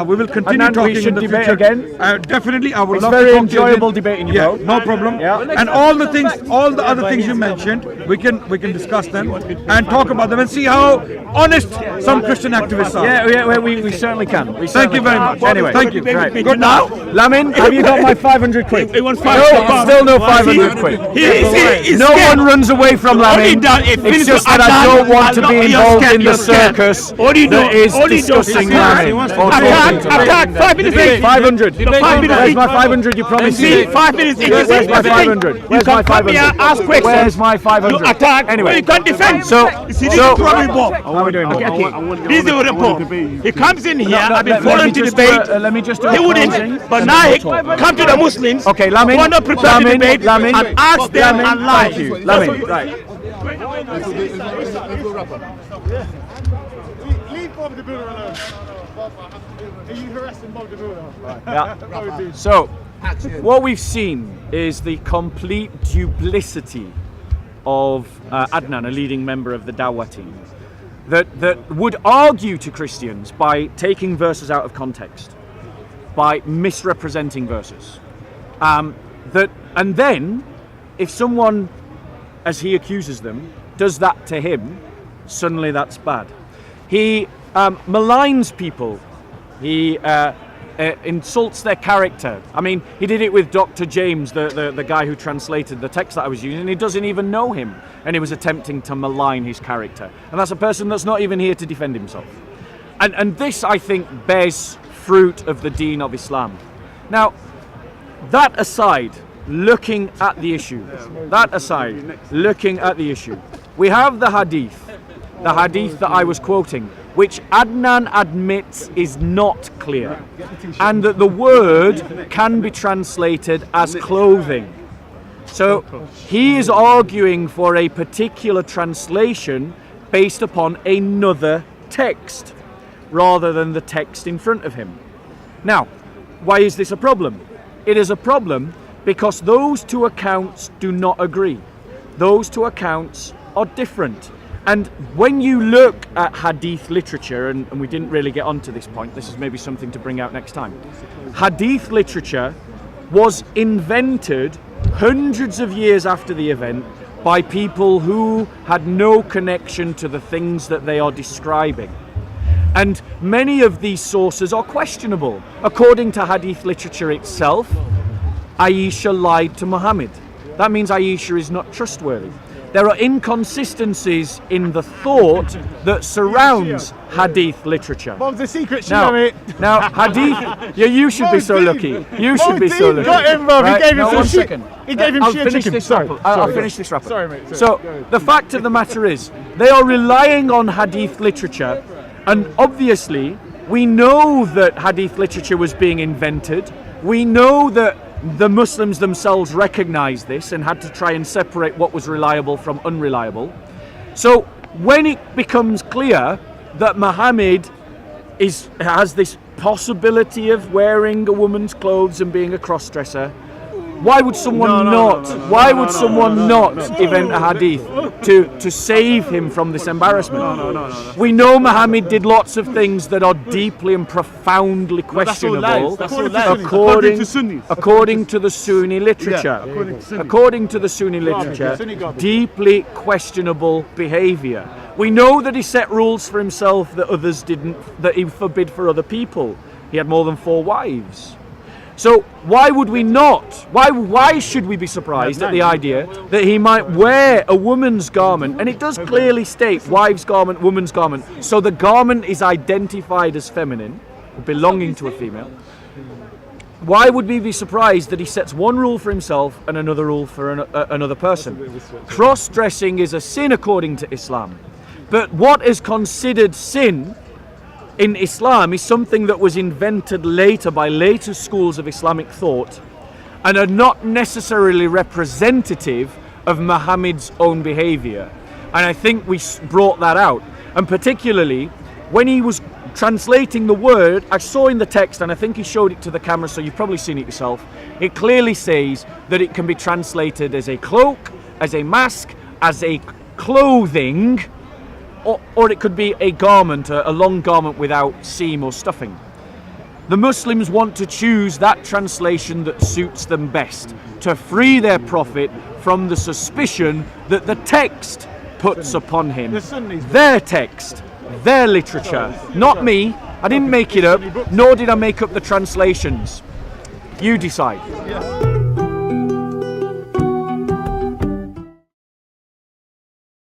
Speaker 1: we will continue
Speaker 2: And
Speaker 1: talking
Speaker 2: we should
Speaker 1: in the
Speaker 2: debate
Speaker 1: future.
Speaker 2: again.
Speaker 1: Definitely, I would
Speaker 2: It's
Speaker 1: love
Speaker 2: very
Speaker 1: to talk to you
Speaker 2: enjoyable
Speaker 1: again.
Speaker 2: debating you,
Speaker 1: Yeah,
Speaker 2: bro.
Speaker 1: no problem.
Speaker 2: Yeah.
Speaker 1: And all the other things you mentioned, we can discuss them and talk about them and see how honest some Christian activists are.
Speaker 2: Yeah, we certainly can.
Speaker 1: Thank you very much.
Speaker 2: Anyway,
Speaker 1: Thank you.
Speaker 2: Right.
Speaker 1: Good now.
Speaker 2: Lamin, have you got my 500 quid?
Speaker 3: He wants
Speaker 2: No, still no 500 quid. No one runs away from Lamin. It's just that I don't want to be involved in the circus that is discussing Lamin.
Speaker 3: Attack, 5 minutes each.
Speaker 2: 500. Where's my 500 you promised me?
Speaker 3: 5 minutes each.
Speaker 2: Where's my 500? Where's my 500?
Speaker 3: Ask questions.
Speaker 2: Where's my 500?
Speaker 3: You attack.
Speaker 2: Anyway.
Speaker 3: You can't defend.
Speaker 2: So,
Speaker 3: this is the problem, Bob.
Speaker 2: how are we doing?
Speaker 3: Okay. This is the report. He comes in here. I've been following the debate.
Speaker 2: Let me just do
Speaker 3: He
Speaker 2: a
Speaker 3: wouldn't.
Speaker 2: closing.
Speaker 3: But now he come to the Muslims.
Speaker 2: Okay, Lamin.
Speaker 3: Want to prepare the debate
Speaker 2: Lamin.
Speaker 3: and ask them and lie.
Speaker 2: Thank you. Lamin, right.
Speaker 3: Leave Bob the Builder alone. Are you harassing Bob the Builder?
Speaker 2: Yeah. So, what we've seen is the complete duplicity of Adnan, a leading member of the Dawah team, that would argue to Christians by taking verses out of context, by misrepresenting verses. And then, if someone, as he accuses them, does that to him, suddenly that's bad. He maligns people. He insults their character. I mean, he did it with Dr. James, the guy who translated the text that I was using, and he doesn't even know him. And he was attempting to malign his character. And that's a person that's not even here to defend himself. And this, I think, bears fruit of the deen of Islam. Now, that aside, looking at the issue, we have the hadith that I was quoting, which Adnan admits is not clear, and that the word can be translated as clothing. So he is arguing for a particular translation based upon another text, rather than the text in front of him. Now, why is this a problem? It is a problem because those two accounts do not agree. Those two accounts are different. And when you look at hadith literature, and we didn't really get onto this point, this is maybe something to bring out next time. Hadith literature was invented hundreds of years after the event by people who had no connection to the things that they are describing. And many of these sources are questionable. According to hadith literature itself, Aisha lied to Muhammad. That means Aisha is not trustworthy. There are inconsistencies in the thought that surrounds hadith literature.
Speaker 3: Bob's the secret Shia, mate.
Speaker 2: Now, hadith, yeah, you should be so lucky. You should be so lucky.
Speaker 3: Got him, Bob.
Speaker 2: Right?
Speaker 3: He gave him
Speaker 2: No,
Speaker 3: some
Speaker 2: one
Speaker 3: shit.
Speaker 2: second.
Speaker 3: He gave him
Speaker 2: I'll
Speaker 3: shit
Speaker 2: finish
Speaker 3: chicken.
Speaker 2: this
Speaker 3: Sorry.
Speaker 2: wrap up. I'll finish this wrap up.
Speaker 3: Sorry, mate.
Speaker 2: So, the fact of the matter is, they are relying on hadith literature, and obviously, we know that hadith literature was being invented. We know that the Muslims themselves recognized this and had to try and separate what was reliable from unreliable. So when it becomes clear that Muhammad has this possibility of wearing a woman's clothes and being a cross-dresser, why would someone not invent a hadith to save him from this embarrassment? We know Muhammad did lots of things that are deeply and profoundly questionable according to the Sunni literature. According to the Sunni literature, deeply questionable behavior. We know that he set rules for himself that others didn't, that he forbid for other people. He had more than 4 wives. So why would we not? Why should we be surprised at the idea that he might wear a woman's garment? And it does clearly state wife's garment, woman's garment. So the garment is identified as feminine, belonging to a female. Why would we be surprised that he sets one rule for himself and another rule for another person? Cross-dressing is a sin according to Islam. But what is considered sin in Islam is something that was invented later by later schools of Islamic thought and are not necessarily representative of Muhammad's own behavior. And I think we brought that out. And particularly when he was translating the word, I saw in the text, and I think he showed it to the camera, so you've probably seen it yourself, it clearly says that it can be translated as a cloak, as a mask, as a clothing, or it could be a garment, a long garment without seam or stuffing. The Muslims want to choose that translation that suits them best, to free their prophet from the suspicion that the text puts upon him. Their text, their literature, not me. I didn't make it up, nor did I make up the translations. You decide.